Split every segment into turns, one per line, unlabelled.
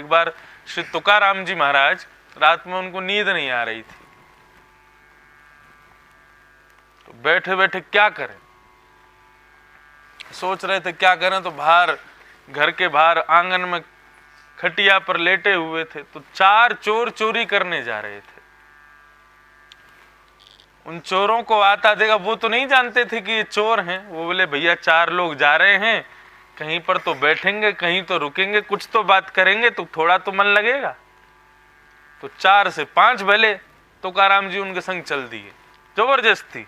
एक बार श्री तुकाराम जी महाराज रात में उनको नींद नहीं आ रही थी, तो बैठे बैठे क्या करें, सोच रहे थे क्या करें, तो बाहर घर के बाहर आंगन में खटिया पर लेटे हुए थे, तो 4 चोर चोरी करने जा रहे थे। उन चोरों को आता देखा, वो तो नहीं जानते थे कि ये चोर हैं, वो बोले भैया 4 लोग जा रहे हैं, कहीं पर तो बैठेंगे, कहीं तो रुकेंगे, कुछ तो बात करेंगे, तो थोड़ा तो मन लगेगा। तो 4 से 5 भले तुकाराम जी उनके संग चल दिए जबरदस्ती।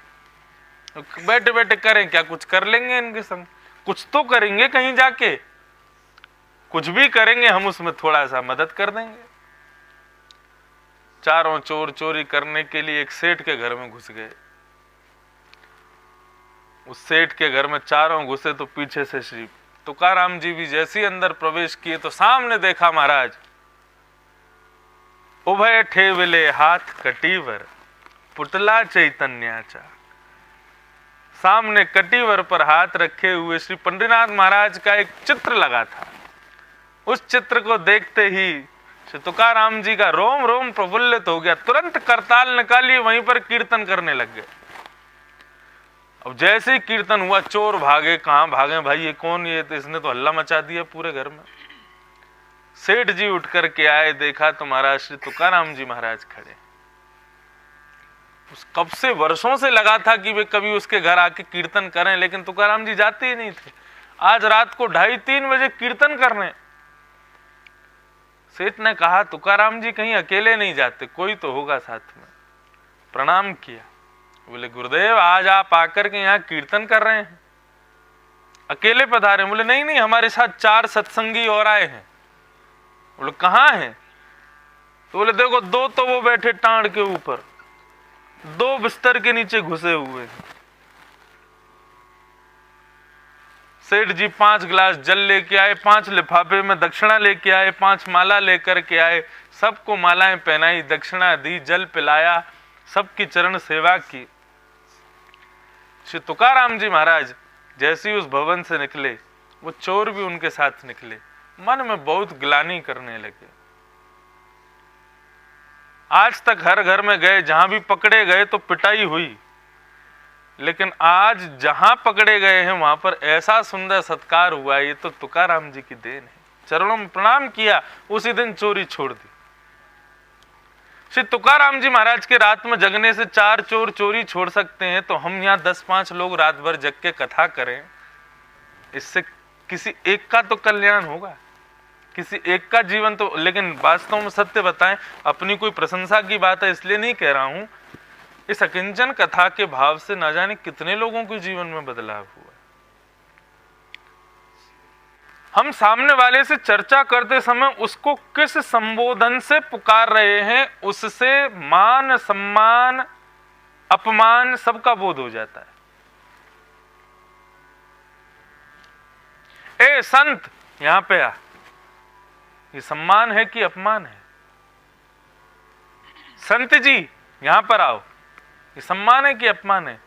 तो बैठे बैठे करें क्या, कुछ कर लेंगे इनके संग, कुछ तो करेंगे, कहीं जाके कुछ भी करेंगे, हम उसमें थोड़ा सा मदद कर देंगे। चारों चोर चोरी करने के लिए एक सेठ के घर में घुस गए। उस सेठ के घर में चारों घुसे तो पीछे से श्री तुकाराम जी भी जैसे ही अंदर प्रवेश किए तो सामने देखा महाराज, उभय ठेवले हाथ कटीवर पुतला चैतन्याचा। सामने कटीवर पर हाथ रखे हुए श्री पंडरीनाथ महाराज का एक चित्र लगा था। उस चित्र को देखते ही श्री तुकाराम जी का रोम रोम प्रफुल्लित हो गया, तुरंत करताल निकाली, वहीं पर कीर्तन करने लग गए। अब जैसे ही कीर्तन हुआ चोर भागे, कहां भागे भाई, ये कौन, ये तो इसने तो हल्ला मचा दिया पूरे घर में। सेठ जी उठ करके आए, देखा तो महाराज श्री तुकाराम जी महाराज खड़े। उस कब से वर्षों से लगा था कि वे कभी उसके घर आके कीर्तन करें, लेकिन तुकाराम जी जाते ही नहीं थे। आज रात को 2:30-3 बजे कीर्तन करने। सेठ ने कहा तुकाराम जी कहीं अकेले नहीं जाते, कोई तो होगा साथ में। प्रणाम किया, बोले गुरुदेव आज आप आकर के यहाँ कीर्तन कर रहे हैं, अकेले पधारे? बोले नहीं नहीं, हमारे साथ 4 सत्संगी और आए हैं। बोले कहाँ हैं? तो बोले देखो, 2 तो वो बैठे टांड के ऊपर, 2 बिस्तर के नीचे घुसे हुए हैं। सेठ जी 5 गिलास जल लेके आए, 5 लिफाफे में दक्षिणा लेके आए, 5 माला लेकर के आए, सबको मालाएं पहनाई, दक्षिणा दी, जल पिलाया, सबकी चरण सेवा की। श्री तुकाराम जी महाराज जैसे ही उस भवन से निकले, वो चोर भी उनके साथ निकले, मन में बहुत ग्लानि करने लगे। आज तक हर घर में गए, जहां भी पकड़े गए तो पिटाई हुई, लेकिन आज जहां पकड़े गए हैं वहां पर ऐसा सुंदर सत्कार हुआ, ये तो तुकाराम जी की देन है। चरणों में प्रणाम किया, उसी दिन चोरी छोड़ दी। श्री तुकाराम जी महाराज के रात में जगने से 4 चोर चोरी छोड़ सकते हैं, तो हम यहाँ 10-5 लोग रात भर जग के कथा करें, इससे किसी एक का तो कल्याण होगा, किसी एक का जीवन तो। लेकिन वास्तव में सत्य बताएं, अपनी कोई प्रशंसा की बात है इसलिए नहीं कह रहा हूं, इस अकिंचन कथा के भाव से न जाने कितने लोगों के जीवन में बदलाव हुआ। हम सामने वाले से चर्चा करते समय उसको किस संबोधन से पुकार रहे हैं, उससे मान सम्मान अपमान सबका बोध हो जाता है। ए संत, यहां पे आ, ये सम्मान है कि अपमान है? संत जी यहां पर आओ, ये सम्मान है कि अपमान है?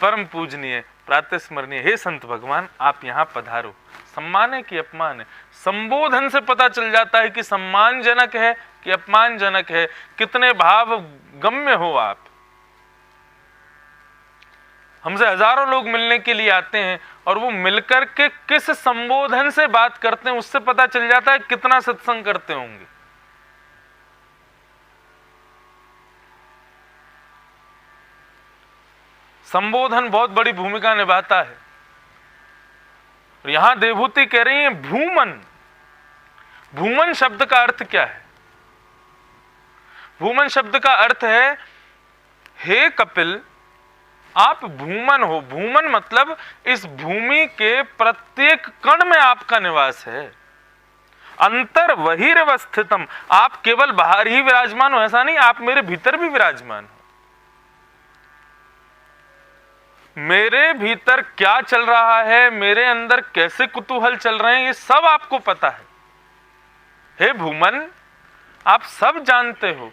परम पूजनीय प्रातः स्मरणीय हे संत भगवान, आप यहां पधारो, सम्मान है कि अपमान है? संबोधन से पता चल जाता है कि सम्मानजनक है कि अपमानजनक है, कितने भाव गम्य हो आप। हमसे हजारों लोग मिलने के लिए आते हैं और वो मिलकर के किस संबोधन से बात करते हैं, उससे पता चल जाता है कितना सत्संग करते होंगे। संबोधन बहुत बड़ी भूमिका निभाता है। यहां देवभूति कह रही है भूमन। भूमन शब्द का अर्थ क्या है? भूमन शब्द का अर्थ है, हे कपिल आप भूमन हो। भूमन मतलब इस भूमि के प्रत्येक कण में आपका निवास है। अंतर बहिर्वस्थितम, आप केवल बाहर ही विराजमान हो ऐसा नहीं, आप मेरे भीतर भी विराजमान हो। मेरे भीतर क्या चल रहा है, मेरे अंदर कैसे कुतूहल चल रहे हैं, ये सब आपको पता है। हे भूमन, आप सब जानते हो।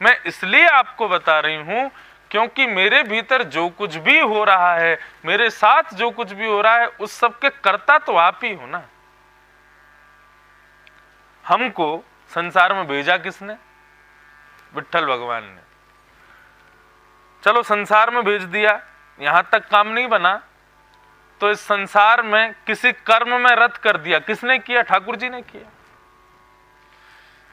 मैं इसलिए आपको बता रही हूं क्योंकि मेरे भीतर जो कुछ भी हो रहा है, मेरे साथ जो कुछ भी हो रहा है, उस सब के कर्ता तो आप ही हो ना। हमको संसार में भेजा किसने? विट्ठल भगवान ने। चलो संसार में भेज दिया, यहां तक काम नहीं बना तो इस संसार में किसी कर्म में रत कर दिया। किसने किया? ठाकुर जी ने किया।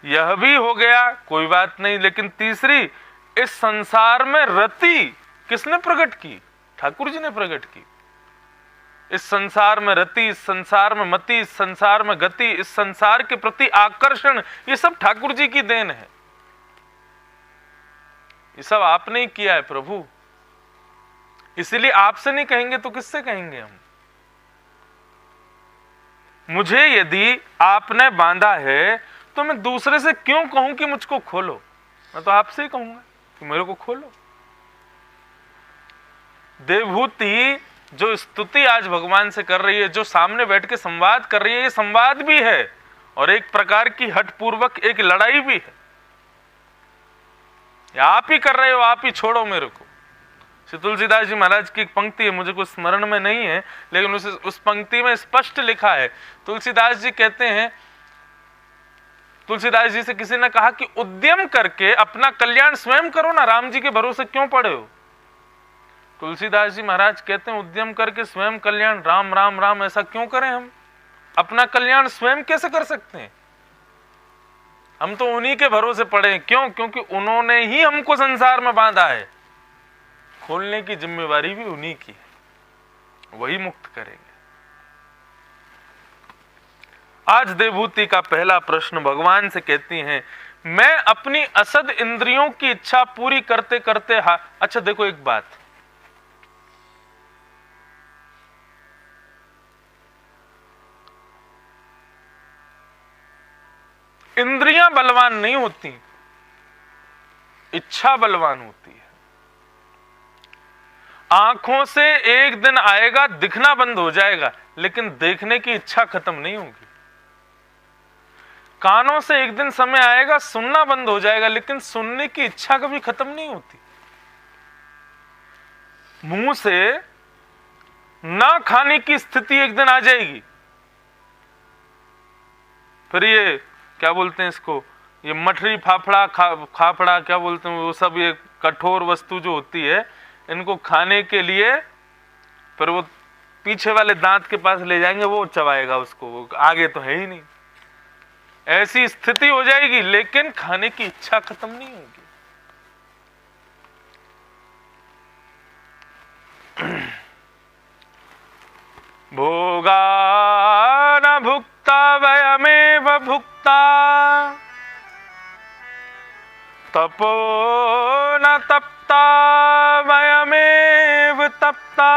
यह भी हो गया, कोई बात नहीं। लेकिन तीसरी, इस संसार में रति किसने प्रकट की? ठाकुर जी ने प्रकट की। इस संसार में रति, इस संसार में मति, इस संसार में गति, इस संसार के प्रति आकर्षण, ये सब ठाकुर जी की देन है। ये सब आपने ही किया है प्रभु। इसलिए आपसे नहीं कहेंगे तो किससे कहेंगे हम? मुझे यदि आपने बांधा है तो मैं दूसरे से क्यों कहूं कि मुझको खोलो? मैं तो आपसे ही कहूंगा कि मेरे को खोलो। देवभूति जो स्तुति आज भगवान से कर रही है, जो सामने बैठ के संवाद कर रही है, ये संवाद भी है और एक प्रकार की हठपूर्वक एक लड़ाई भी है। आप ही कर रहे हो, आप ही छोड़ो मेरे को। श्री तुलसीदास जी महाराज की एक पंक्ति है, मुझे कुछ स्मरण में नहीं है, लेकिन उस पंक्ति में स्पष्ट लिखा है। तुलसीदास जी कहते हैं, तुलसीदास जी से किसी ने कहा कि उद्यम करके अपना कल्याण स्वयं करो ना, राम जी के भरोसे क्यों पड़े हो? तुलसीदास जी महाराज कहते हैं, उद्यम करके स्वयं कल्याण, राम राम राम ऐसा क्यों करें? हम अपना कल्याण स्वयं कैसे कर सकते हैं? हम तो उन्हीं के भरोसे पड़े हैं। क्यों? क्योंकि उन्होंने ही हमको संसार में बांधा है। खोलने की जिम्मेवारी भी उन्हीं की है, वही मुक्त करेंगे। आज देवभूति का पहला प्रश्न भगवान से कहती हैं, मैं अपनी असद इंद्रियों की इच्छा पूरी करते करते अच्छा देखो एक बात, इंद्रियां बलवान नहीं होती, इच्छा बलवान होती है। आंखों से एक दिन आएगा दिखना बंद हो जाएगा, लेकिन देखने की इच्छा खत्म नहीं होगी। कानों से एक दिन समय आएगा सुनना बंद हो जाएगा, लेकिन सुनने की इच्छा कभी खत्म नहीं होती। मुंह से ना खाने की स्थिति एक दिन आ जाएगी। फिर ये क्या बोलते हैं इसको, ये मठरी फाफड़ा खाफड़ा क्या बोलते हैं, वो सब ये कठोर वस्तु जो होती है, इनको खाने के लिए फिर वो पीछे वाले दांत के पास ले जाएंगे, वो चबाएगा उसको, वो आगे तो है ही नहीं। ऐसी स्थिति हो जाएगी, लेकिन खाने की इच्छा खत्म नहीं होगी। भोगा न भुक्ता वयमेव भुक्ता, तपो न तप्ता वयमेव तप्ता,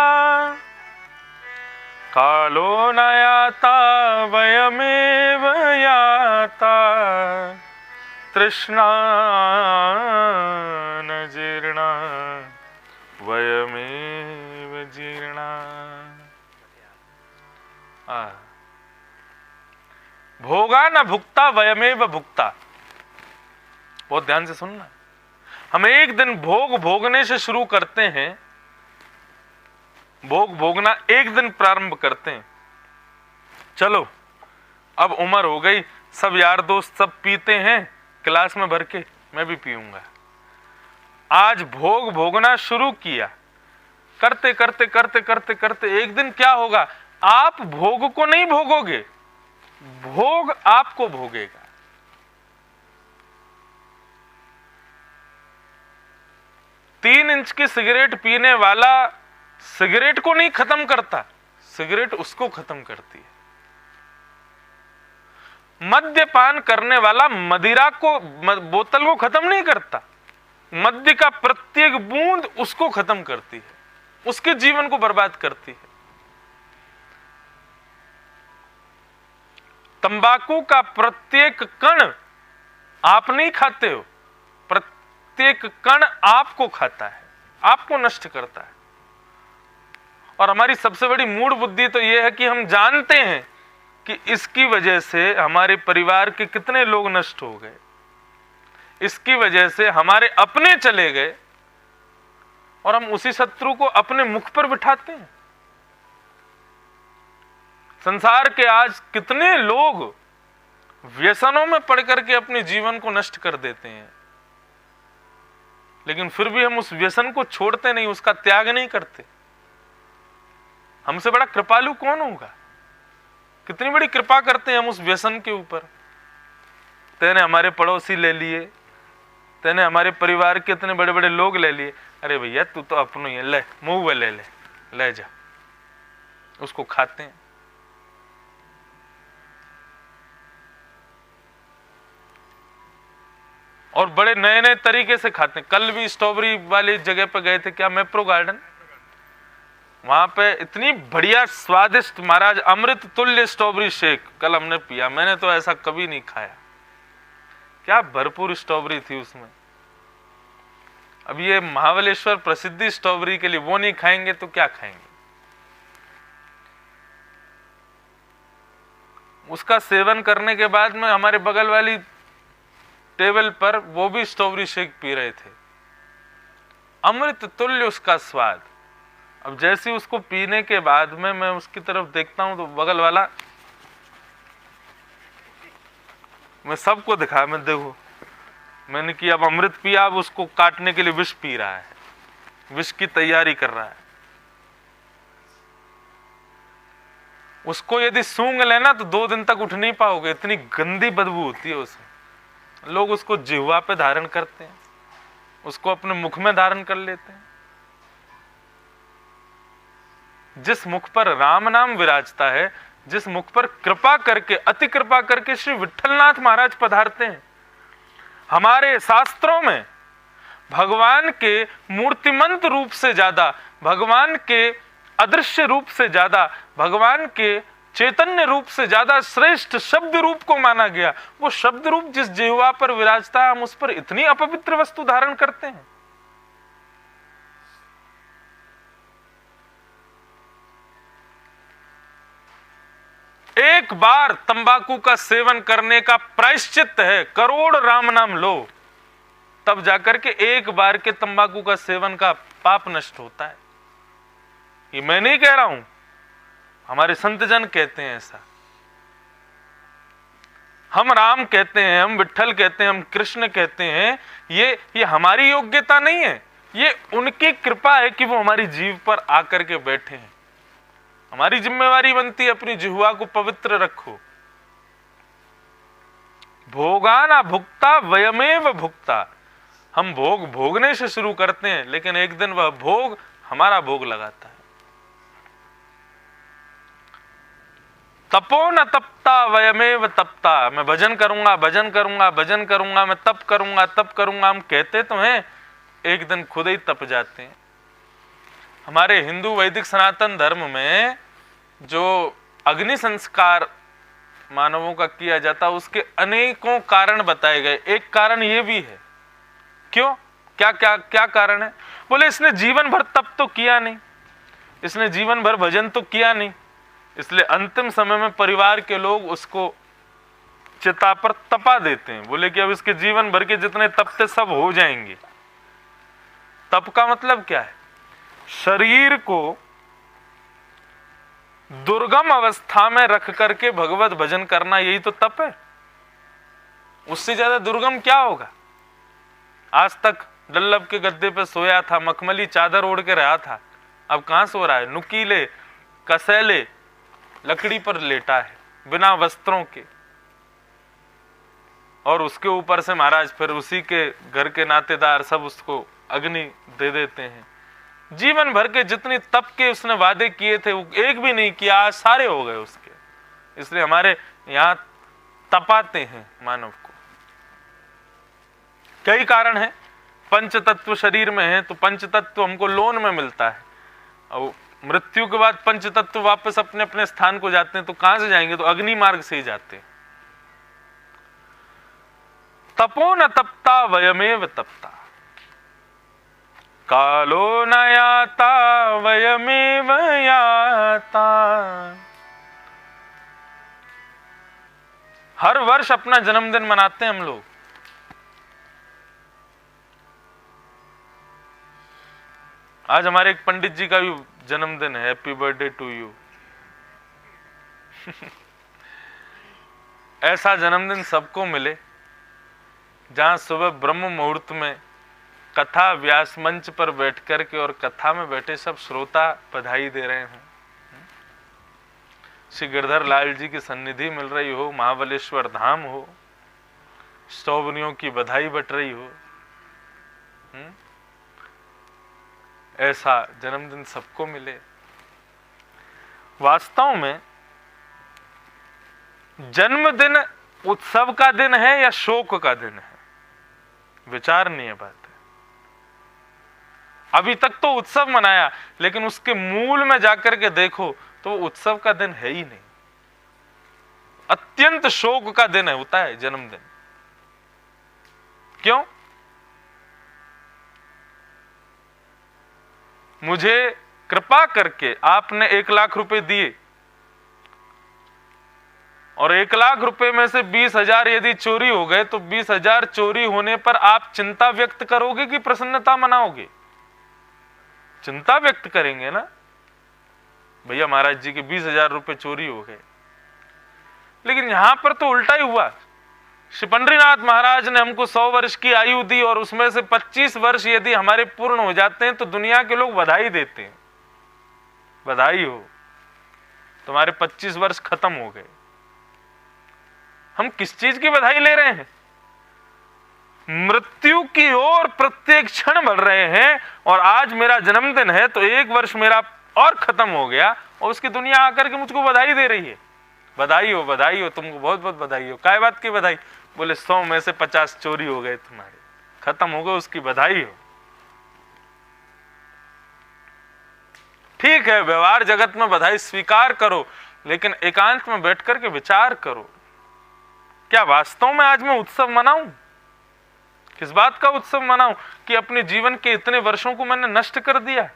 कालो न याता वयमेव याता, तृष्णा न जीर्णा वयमेव जीर्णा। भोगा न भुक्ता वयमेव भुक्ता। बहुत ध्यान से सुनना। हम एक दिन भोग भोगने से शुरू करते हैं, भोग भोगना एक दिन प्रारंभ करते हैं। चलो अब उम्र हो गई, सब यार दोस्त सब पीते हैं क्लास में भर के, मैं भी पीऊंगा। आज भोग भोगना शुरू किया, करते करते करते करते करते एक दिन क्या होगा, आप भोग को नहीं भोगोगे, भोग आपको भोगेगा। तीन इंच की सिगरेट पीने वाला सिगरेट को नहीं खत्म करता, सिगरेट उसको खत्म करती है। मद्यपान करने वाला मदिरा को, बोतल को खत्म नहीं करता, मद्य का प्रत्येक बूंद उसको खत्म करती है, उसके जीवन को बर्बाद करती है। तंबाकू का प्रत्येक कण आप नहीं खाते हो, प्रत्येक कण आपको खाता है, आपको नष्ट करता है। और हमारी सबसे बड़ी मूढ़ बुद्धि तो यह है कि हम जानते हैं कि इसकी वजह से हमारे परिवार के कितने लोग नष्ट हो गए, इसकी वजह से हमारे अपने चले गए, और हम उसी शत्रु को अपने मुख पर बिठाते हैं। संसार के आज कितने लोग व्यसनों में पड़ करके अपने जीवन को नष्ट कर देते हैं, लेकिन फिर भी हम उस व्यसन को छोड़ते नहीं, उसका त्याग नहीं करते। हमसे बड़ा कृपालु कौन होगा? कितनी बड़ी कृपा करते हैं हम उस व्यसन के ऊपर। तेने हमारे पड़ोसी ले लिए, तेने हमारे परिवार के इतने बड़े बड़े लोग ले लिए। अरे भैया तू तो अपनो ही है, ले मुंह में ले जा। उसको खाते हैं। और बड़े नए नए तरीके से खाते हैं। कल भी स्ट्रॉबेरी वाली जगह पे गए थे, क्या मैप्रो गार्डन, वहां पे इतनी बढ़िया स्वादिष्ट महाराज अमृत तुल्य स्ट्रॉबेरी शेक कल हमने पिया। मैंने तो ऐसा कभी नहीं खाया। क्या भरपूर स्ट्रॉबेरी थी उसमें। अब ये महाबलेश्वर प्रसिद्धि स्ट्रॉबेरी के लिए, वो नहीं खाएंगे तो क्या खाएंगे? उसका सेवन करने के बाद में हमारे बगल वाली टेबल पर वो भी स्ट्रॉबेरी शेक पी रहे थे, अमृत तुल्य उसका स्वाद। अब जैसे उसको पीने के बाद में मैं उसकी तरफ देखता हूं तो बगल वाला, मैं सबको दिखाया, मैं देखो, मैंने कि अब अमृत पिया, अब उसको काटने के लिए विष पी रहा है, विष की तैयारी कर रहा है। उसको यदि सूंघ लेना तो 2 दिन तक उठ नहीं पाओगे, इतनी गंदी बदबू होती है उसमें। लोग उसको जिह्वा पे धारण करते हैं, उसको अपने मुख में धारण कर लेते हैं। जिस मुख पर राम नाम विराजता है, जिस मुख पर कृपा करके, अति कृपा करके श्री विठलनाथ महाराज पधारते हैं। हमारे शास्त्रों में भगवान के मूर्तिमंत रूप से ज्यादा, भगवान के अदृश्य रूप से ज्यादा, भगवान के चैतन्य रूप से ज्यादा श्रेष्ठ शब्द रूप को माना गया। वो शब्द रूप जिस जिह्वा पर विराजता है, हम उस पर इतनी अपवित्र वस्तु धारण करते हैं। एक बार तंबाकू का सेवन करने का प्रायश्चित है करोड़ राम नाम लो, तब जाकर के एक बार के तंबाकू का सेवन का पाप नष्ट होता है। ये मैं नहीं कह रहा हूं, हमारे संत जन कहते हैं ऐसा। हम राम कहते हैं, हम विठ्ठल कहते हैं, हम कृष्ण कहते हैं, ये हमारी योग्यता नहीं है, ये उनकी कृपा है कि वो हमारी जीव पर आकर के बैठे हैं। हमारी जिम्मेवारी बनती है अपनी जिह्वा को पवित्र रखो। भोगाना भुक्ता वयमेव भुक्ता। हम भोग भोगने से शुरू करते हैं, लेकिन एक दिन वह भोग हमारा भोग लगाता है। तपो न तपता वयमेव तपता। मैं भजन करूंगा, भजन करूंगा, भजन करूंगा, मैं तप करूंगा, तप करूंगा, हम कहते तो हैं, एक दिन खुद ही तप जाते हैं। हमारे हिंदू वैदिक सनातन धर्म में जो अग्नि संस्कार मानवों का किया जाता, उसके अनेकों कारण बताए गए। एक कारण ये भी है, क्यों, क्या क्या क्या कारण है? बोले इसने जीवन भर तप तो किया नहीं, इसने जीवन भर भजन तो किया नहीं, इसलिए अंतिम समय में परिवार के लोग उसको चिता पर तपा देते हैं। बोले कि अब इसके जीवन भर के जितने तप थे सब हो जाएंगे। तप का मतलब क्या है? शरीर को दुर्गम अवस्था में रख करके भगवत भजन करना, यही तो तप है। उससे ज्यादा दुर्गम क्या होगा? आज तक डल्लब के गद्दे पे सोया था, मखमली चादर ओढ़ के रहा था, अब कहां सो रहा है? नुकीले कसैले लकड़ी पर लेटा है, बिना वस्त्रों के। और उसके ऊपर से महाराज फिर उसी के घर के नातेदार सब उसको अग्नि दे देते हैं। जीवन भर के जितने तप के उसने वादे किए थे, वो एक भी नहीं किया, आज सारे हो गए उसके। इसलिए हमारे यहां तपाते हैं मानव को। कई कारण है। पंच तत्व शरीर में है, तो पंच तत्व हमको लोन में मिलता है, और मृत्यु के बाद पंच तत्व वापस अपने अपने स्थान को जाते हैं। तो कहां से जाएंगे? तो अग्नि मार्ग से ही जाते हैं। तपो न तपता वयमेव तपता, कालो न याता वयमेव याता। हर वर्ष अपना जन्मदिन मनाते हैं हम लोग। आज हमारे एक पंडित जी का भी जन्मदिन है। Happy birthday to you. ऐसा जन्मदिन सबको मिले जहां सुबह ब्रह्म मुहूर्त में कथा व्यास मंच पर बैठ कर के और कथा में बैठे सब श्रोता बधाई दे रहे हों, श्री गिरधर लाल जी की सन्निधि मिल रही हो, महाबलेश्वर धाम हो, स्टोवनियों की बधाई बट रही हो। ऐसा जन्मदिन सबको मिले। वास्तव में जन्मदिन उत्सव का दिन है या शोक का दिन है, विचारणीय बात है। अभी तक तो उत्सव मनाया, लेकिन उसके मूल में जाकर के देखो तो वो उत्सव का दिन है ही नहीं, अत्यंत शोक का दिन है होता है जन्मदिन। क्यों? मुझे कृपा करके आपने 1 लाख रुपए दिए और 1 लाख रुपए में से 20,000 यदि चोरी हो गए तो 20,000 चोरी होने पर आप चिंता व्यक्त करोगे कि प्रसन्नता मनाओगे? चिंता व्यक्त करेंगे ना, भैया महाराज जी के 20,000 रुपए चोरी हो गए। लेकिन यहां पर तो उल्टा ही हुआ। श्री पंडरीनाथ महाराज ने हमको 100 वर्ष की आयु दी और उसमें से 25 वर्ष यदि हमारे पूर्ण हो जाते हैं तो दुनिया के लोग बधाई देते हैं, बधाई हो तुम्हारे 25 वर्ष खत्म हो गए। हम किस चीज की बधाई ले रहे हैं? मृत्यु की ओर प्रत्येक क्षण बढ़ रहे हैं। और आज मेरा जन्मदिन है तो 1 वर्ष मेरा और खत्म हो गया और उसकी दुनिया आकर के मुझको बधाई दे रही है, बधाई हो तुमको बहुत बहुत बधाई हो। काय बात की बधाई? बोले 100 में से 50 चोरी हो गए तुम्हारे, खत्म हो गए, उसकी बधाई हो। ठीक है, व्यवहार जगत में बधाई स्वीकार करो, लेकिन एकांत में बैठ करके विचार करो, क्या वास्तव में आज मैं उत्सव मनाऊं? किस बात का उत्सव मनाऊं कि अपने जीवन के इतने वर्षों को मैंने नष्ट कर दिया।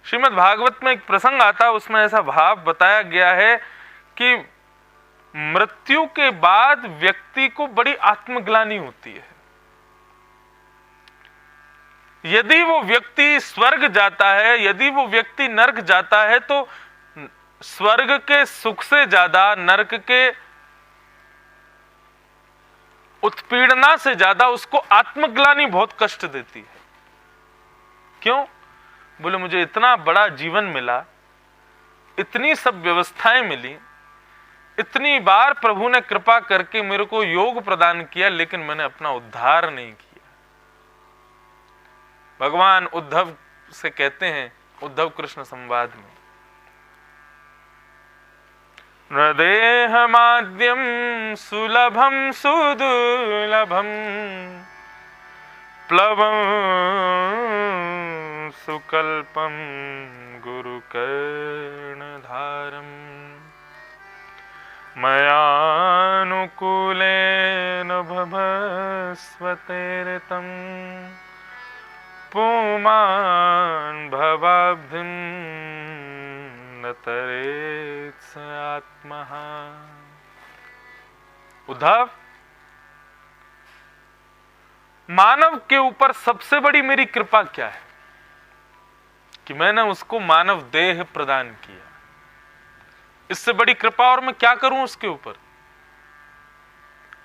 श्रीमद् भागवत में एक प्रसंग आता है, उसमें ऐसा भाव बताया गया है कि मृत्यु के बाद व्यक्ति को बड़ी आत्मग्लानि होती है। यदि वो व्यक्ति स्वर्ग जाता है, यदि वो व्यक्ति नरक जाता है, तो स्वर्ग के सुख से ज्यादा नरक के उत्पीड़ना से ज्यादा उसको आत्मग्लानि बहुत कष्ट देती है। क्यों? बोले मुझे इतना बड़ा जीवन मिला, इतनी सब व्यवस्थाएं मिली, इतनी बार प्रभु ने कृपा करके मेरे को योग प्रदान किया, लेकिन मैंने अपना उद्धार नहीं किया। भगवान उद्धव से कहते हैं उद्धव कृष्ण संवाद में, नृदेहमाद्यम सुलभम सुदुर्लभम प्लवम सुकल्पम गुरुकर्णधारम मयानुकूलेन भवस्वतेरितं पुमान् भवाब्धिं न तरेत् स आत्मः। उद्धव, मानव के ऊपर सबसे बड़ी मेरी कृपा क्या है कि मैंने उसको मानव देह प्रदान किया। इससे बड़ी कृपा और मैं क्या करूं उसके ऊपर?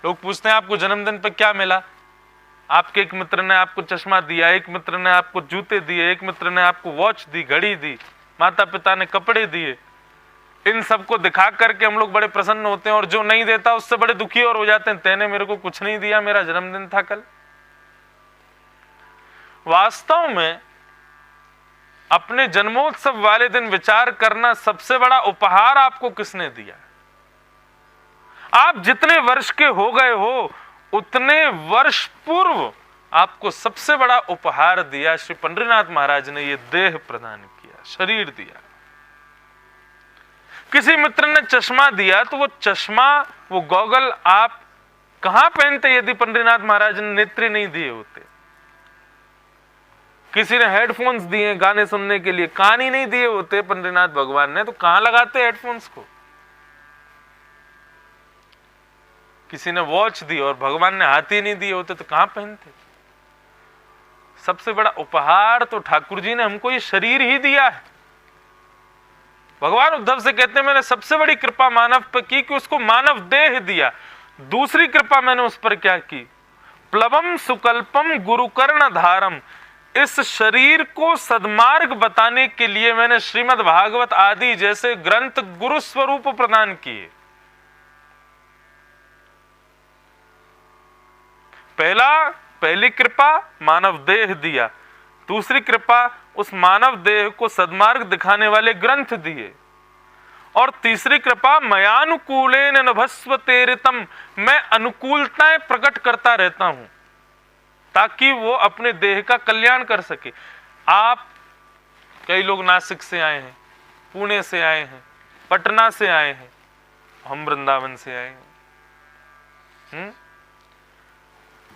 लोग पूछते हैं आपको जन्मदिन पर क्या मिला? आपके एक मित्र ने आपको चश्मा दिया, एक मित्र ने आपको जूते दिए, एक मित्र ने आपको वॉच दी, घड़ी दी, माता पिता ने कपड़े दिए। इन सबको दिखा करके हम लोग बड़े प्रसन्न होते हैं और जो नहीं देता उससे बड़े दुखी और हो जाते हैं, तेने मेरे को कुछ नहीं दिया, मेरा जन्मदिन था कल। वास्तव में अपने जन्मोत्सव वाले दिन विचार करना, सबसे बड़ा उपहार आपको किसने दिया? आप जितने वर्ष के हो गए हो उतने वर्ष पूर्व आपको सबसे बड़ा उपहार दिया श्री पंडरीनाथ महाराज ने, ये देह प्रदान किया, शरीर दिया। किसी मित्र ने चश्मा दिया तो वो चश्मा, वो गॉगल आप कहां पहनते यदि पंडरीनाथ महाराज ने नेत्र नहीं दिए होते? किसी ने हेडफोन्स दिए गाने सुनने के लिए, कान ही नहीं दिए होते पंडरीनाथ भगवान ने, तो कहां लगाते हेडफोन्स को? किसी ने वॉच दी और भगवान ने हाथ ही नहीं दिए होते तो कहां पहनते? सबसे बड़ा उपहार तो ठाकुर जी ने हमको ये शरीर ही दिया है। भगवान उद्धव से कहते हैं मैंने सबसे बड़ी कृपा मानव पर की कि उसको मानव देह दिया। दूसरी कृपा मैंने उस पर क्या की? प्लवम सुकल्पम गुरुकर्ण धारम, इस शरीर को सद्मार्ग बताने के लिए मैंने श्रीमद् भागवत आदि जैसे ग्रंथ गुरु स्वरूप प्रदान किए। पहली कृपा मानव देह दिया, दूसरी कृपा उस मानव देह को सद्मार्ग दिखाने वाले ग्रंथ दिए, और तीसरी कृपा मयानुकूलेन नभस्व तेरितम, मैं अनुकूलताएं प्रकट करता रहता हूं ताकि वो अपने देह का कल्याण कर सके। आप कई लोग नासिक से आए हैं, पुणे से आए हैं, पटना से आए हैं, हम वृंदावन से आए हैं,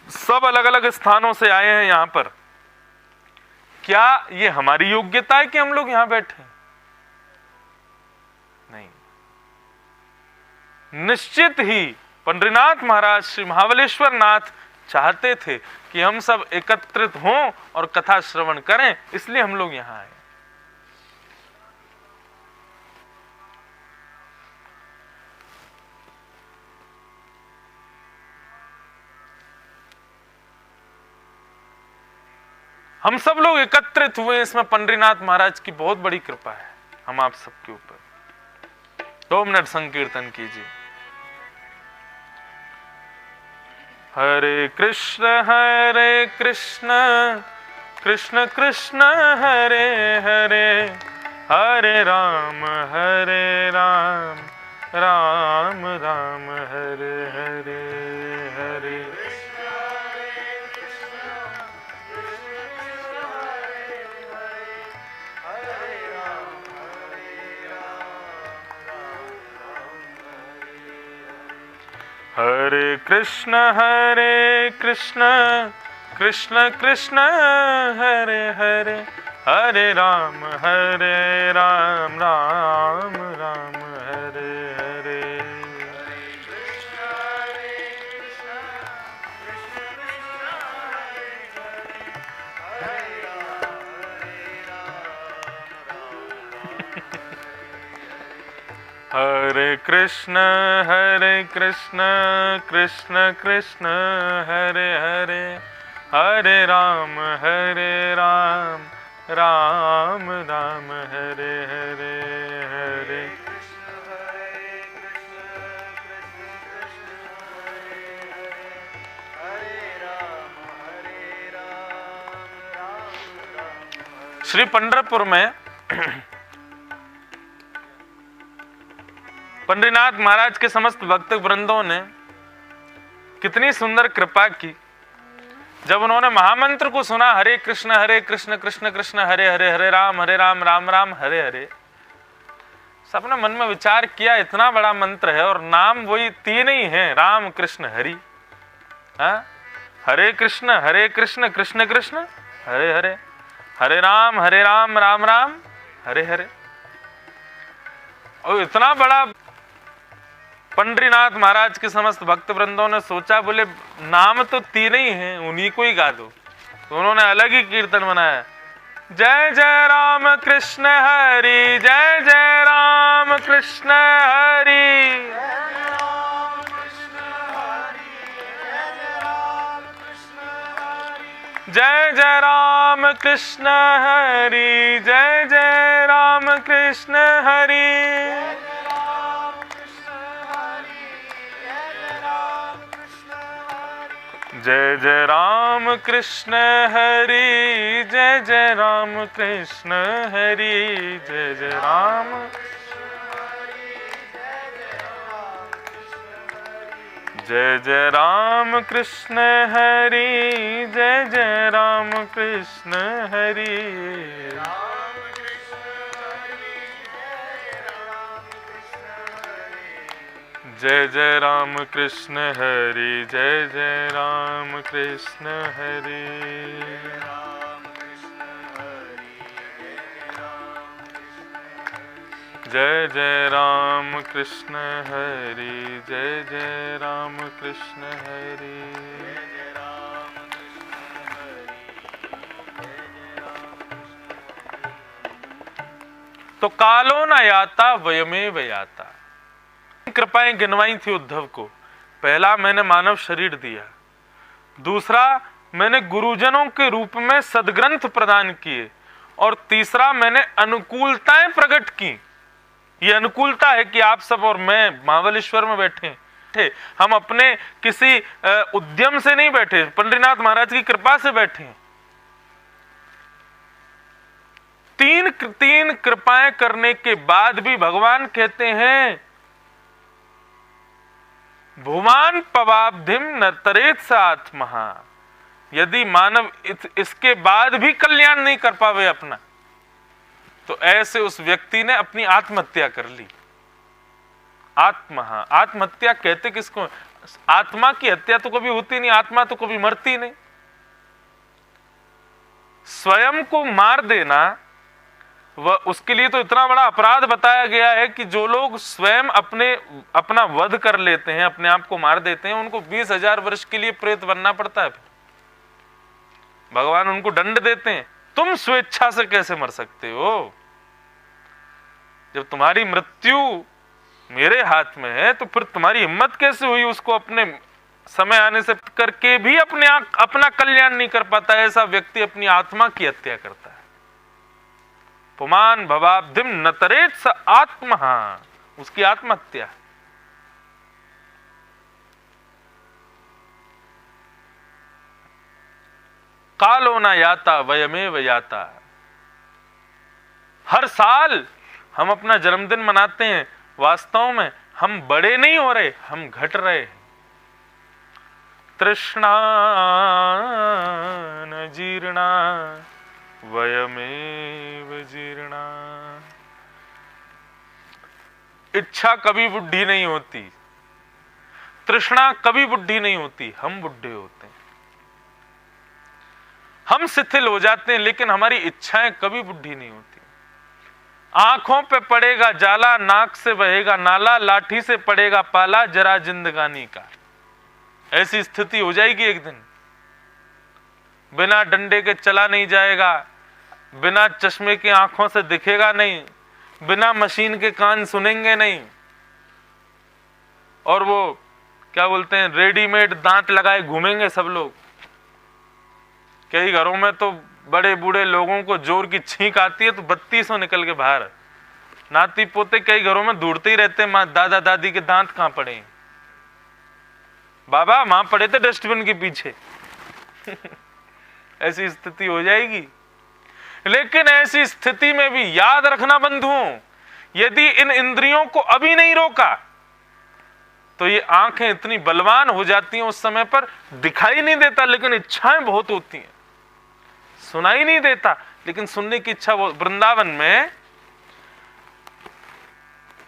सब अलग अलग स्थानों से आए हैं यहां पर। क्या ये हमारी योग्यता है कि हम लोग यहां बैठे? नहीं। निश्चित ही पंडरीनाथ महाराज श्री महाबलेश्वर नाथ चाहते थे कि हम सब एकत्रित हों और कथा श्रवण करें, इसलिए हम लोग यहां आए। हम सब लोग एकत्रित हुए, इसमें पंडरीनाथ महाराज की बहुत बड़ी कृपा है हम आप सबके ऊपर। 2 मिनट संकीर्तन कीजिए। हरे कृष्ण कृष्ण कृष्ण हरे हरे, हरे राम राम राम हरे हरे, हरे कृष्ण कृष्ण कृष्ण हरे हरे, हरे राम राम राम हरे हरे। हरे कृष्ण कृष्ण कृष्ण हरे हरे, हरे राम राम राम हरे हरे, हरे श्री पंढरपुर में पंडरीनाथ महाराज के समस्त भक्त वृंदों ने कितनी सुंदर कृपा की। जब उन्होंने महामंत्र को सुना, हरे कृष्ण कृष्ण कृष्ण हरे हरे, हरे राम राम राम हरे हरे, सबने मन में विचार किया इतना बड़ा मंत्र है और नाम वही 3 ही हैं, राम कृष्ण हरि। हरे कृष्ण कृष्ण कृष्ण हरे हरे, हरे राम राम राम हरे हरे। और इतना बड़ा पंडरीनाथ महाराज के समस्त भक्त वृंदों ने सोचा, बोले नाम तो 3 ही हैं, उन्हीं को ही गा दो। तो उन्होंने अलग ही कीर्तन बनाया, जय जय राम कृष्ण हरि, जय जय राम कृष्ण हरि, जय जय राम कृष्ण हरि, जय जय राम कृष्ण हरि, जय जय राम कृष्ण हरि, जय जय राम कृष्ण हरि, जय जय राम, जय जय राम कृष्ण हरि, जय जय राम कृष्ण हरि, जय जय राम कृष्ण हरि, जय जय राम कृष्ण हरि, जय जय राम कृष्ण हरि, जय जय राम कृष्ण हरि। तो कालो न याता वयमेव याता। कृपाएं गिनवाई थी उद्धव को। पहला, मैंने मानव शरीर दिया। दूसरा, मैंने गुरुजनों के रूप में सदग्रंथ प्रदान किए। और तीसरा, मैंने अनुकूलताएं प्रकट की। ये अनुकूलता है कि आप सब और मैं महाबलेश्वर में बैठे थे। हम अपने किसी उद्यम से नहीं बैठे, पंडरीनाथ महाराज की कृपा से बैठे। तीन कृपाएं करने के बाद भी भगवान कहते हैं भुवान पवाब्धिम नतरेत स आत्महा। यदि मानव इसके बाद भी कल्याण नहीं कर पावे अपना, तो ऐसे उस व्यक्ति ने अपनी आत्महत्या कर ली। आत्महत्या कहते किसको? आत्मा की हत्या तो कभी होती नहीं, आत्मा तो कभी मरती नहीं। स्वयं को मार देना, वह उसके लिए तो इतना बड़ा अपराध बताया गया है कि जो लोग स्वयं अपना वध कर लेते हैं, अपने आप को मार देते हैं, उनको 20,000 वर्ष के लिए प्रेत बनना पड़ता है। भगवान उनको दंड देते हैं। तुम स्वेच्छा से कैसे मर सकते हो? जब तुम्हारी मृत्यु मेरे हाथ में है, तो फिर तुम्हारी हिम्मत कैसे हुई उसको अपने समय आने से करके भी अपना कल्याण नहीं कर पाता? ऐसा व्यक्ति अपनी आत्मा की हत्या करता है। पुमान भवाब्धिम नतरेत स आत्महा, उसकी आत्महत्या। कालो न याता वयमेव याता। हर साल हम अपना जन्मदिन मनाते हैं, वास्तव में हम बड़े नहीं हो रहे, हम घट रहे हैं। तृष्णा न जीर्णा वयमेव जीर्णा। इच्छा कभी बुढ़ी नहीं होती, तृष्णा कभी बुढ़ी नहीं होती, हम बुढ़े होते हैं। हम शिथिल हो जाते हैं, लेकिन हमारी इच्छाएं कभी बुढ़ी नहीं होती। आंखों पे पड़ेगा जाला, नाक से बहेगा नाला, लाठी से पड़ेगा पाला, जरा जिंदगानी का। ऐसी स्थिति हो जाएगी एक दिन। बिना डंडे के चला नहीं जाएगा, बिना चश्मे की आंखों से दिखेगा नहीं, बिना मशीन के कान सुनेंगे नहीं, और वो क्या बोलते हैं, रेडीमेड दांत लगाए घूमेंगे सब लोग। कई घरों में तो बड़े बूढ़े लोगों को जोर की छींक आती है तो 3200 निकल के बाहर। नाती पोते कई घरों में ढूंढते ही रहते हैं, माँ दादा दादी के दांत कहां पड़े? बाबा वहां पड़े थे डस्टबिन के पीछे। ऐसी स्थिति हो जाएगी। लेकिन ऐसी स्थिति में भी याद रखना बंधुओं, यदि इन इंद्रियों को अभी नहीं रोका तो ये आंखें इतनी बलवान हो जाती हैं, उस समय पर दिखाई नहीं देता लेकिन इच्छाएं बहुत होती हैं। सुनाई नहीं देता लेकिन सुनने की इच्छा। वृंदावन में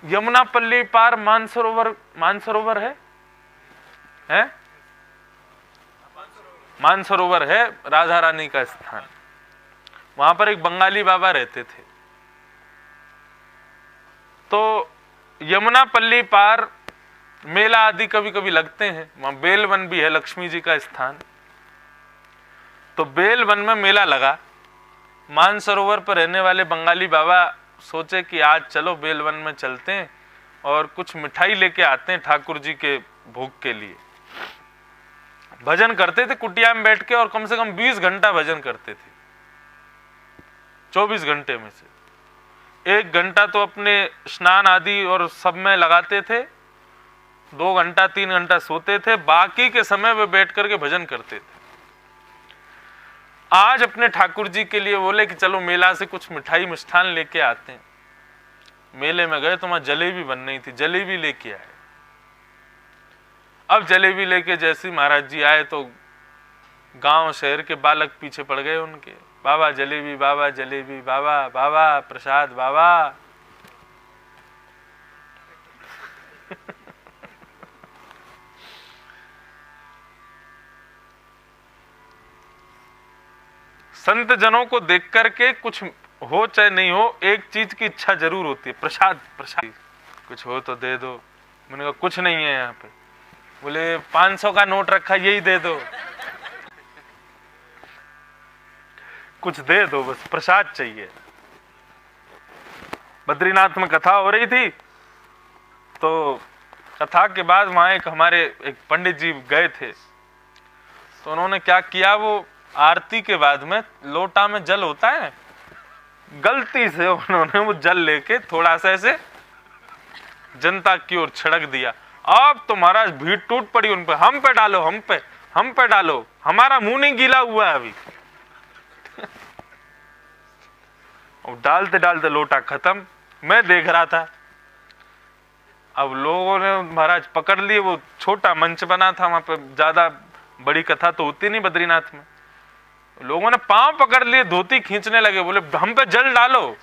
यमुना पल्ली पार मानसरोवर है मानसरोवर है, राधा रानी का स्थान। वहां पर एक बंगाली बाबा रहते थे। तो यमुना पल्ली पार मेला आदि कभी कभी लगते हैं। वहां बेलवन भी है, लक्ष्मी जी का स्थान। तो बेलवन में मेला लगा। मानसरोवर पर रहने वाले बंगाली बाबा सोचे कि आज चलो बेलवन में चलते हैं और कुछ मिठाई लेके आते हैं ठाकुर जी के भोग के लिए। भजन करते थे कुटिया में बैठ के, और कम से कम 20 घंटा भजन करते थे। 24 घंटे में से 1 घंटा तो अपने स्नान आदि और सब में लगाते थे, 2 घंटा 3 घंटा सोते थे, बाकी के समय वे बैठ करके भजन करते थे। आज अपने ठाकुर जी के लिए बोले कि चलो मेला से कुछ मिठाई मिष्ठान लेके आते हैं। मेले में गए तो वहां जलेबी बन रही थी, जलेबी लेके आए। अब जलेबी लेके जैसे महाराज जी आए तो गांव शहर के बालक पीछे पड़ गए उनके। बाबा जलेबी, बाबा जलेबी, बाबा बाबा प्रसाद, बाबा। संत जनों को देख करके कुछ हो चाहे नहीं हो, एक चीज की इच्छा जरूर होती है, प्रसाद। प्रसाद कुछ हो तो दे दो। मैंने कहा कुछ नहीं है यहाँ पे। बोले 500 का नोट रखा, यही दे दो, कुछ दे दो, बस प्रसाद चाहिए। बद्रीनाथ में कथा हो रही थी, तो कथा के बाद वहां हमारे एक पंडित जी गए थे, तो उन्होंने क्या किया, वो आरती के बाद में लोटा में जल होता है, गलती से उन्होंने वो जल लेके थोड़ा सा ऐसे जनता की ओर छिड़क दिया। अब तो महाराज भीड़ टूट पड़ी उन पे, हम पे डालो, हम पे डालो, हमारा मुंह नहीं गीला हुआ है अभी। और डालते डालते लोटा खत्म। मैं देख रहा था, अब लोगों ने महाराज पकड़ लिए, वो छोटा मंच बना था वहां पे, ज्यादा बड़ी कथा तो होती नहीं बद्रीनाथ में। लोगों ने पांव पकड़ लिए, धोती खींचने लगे, बोले हम पे जल डालो।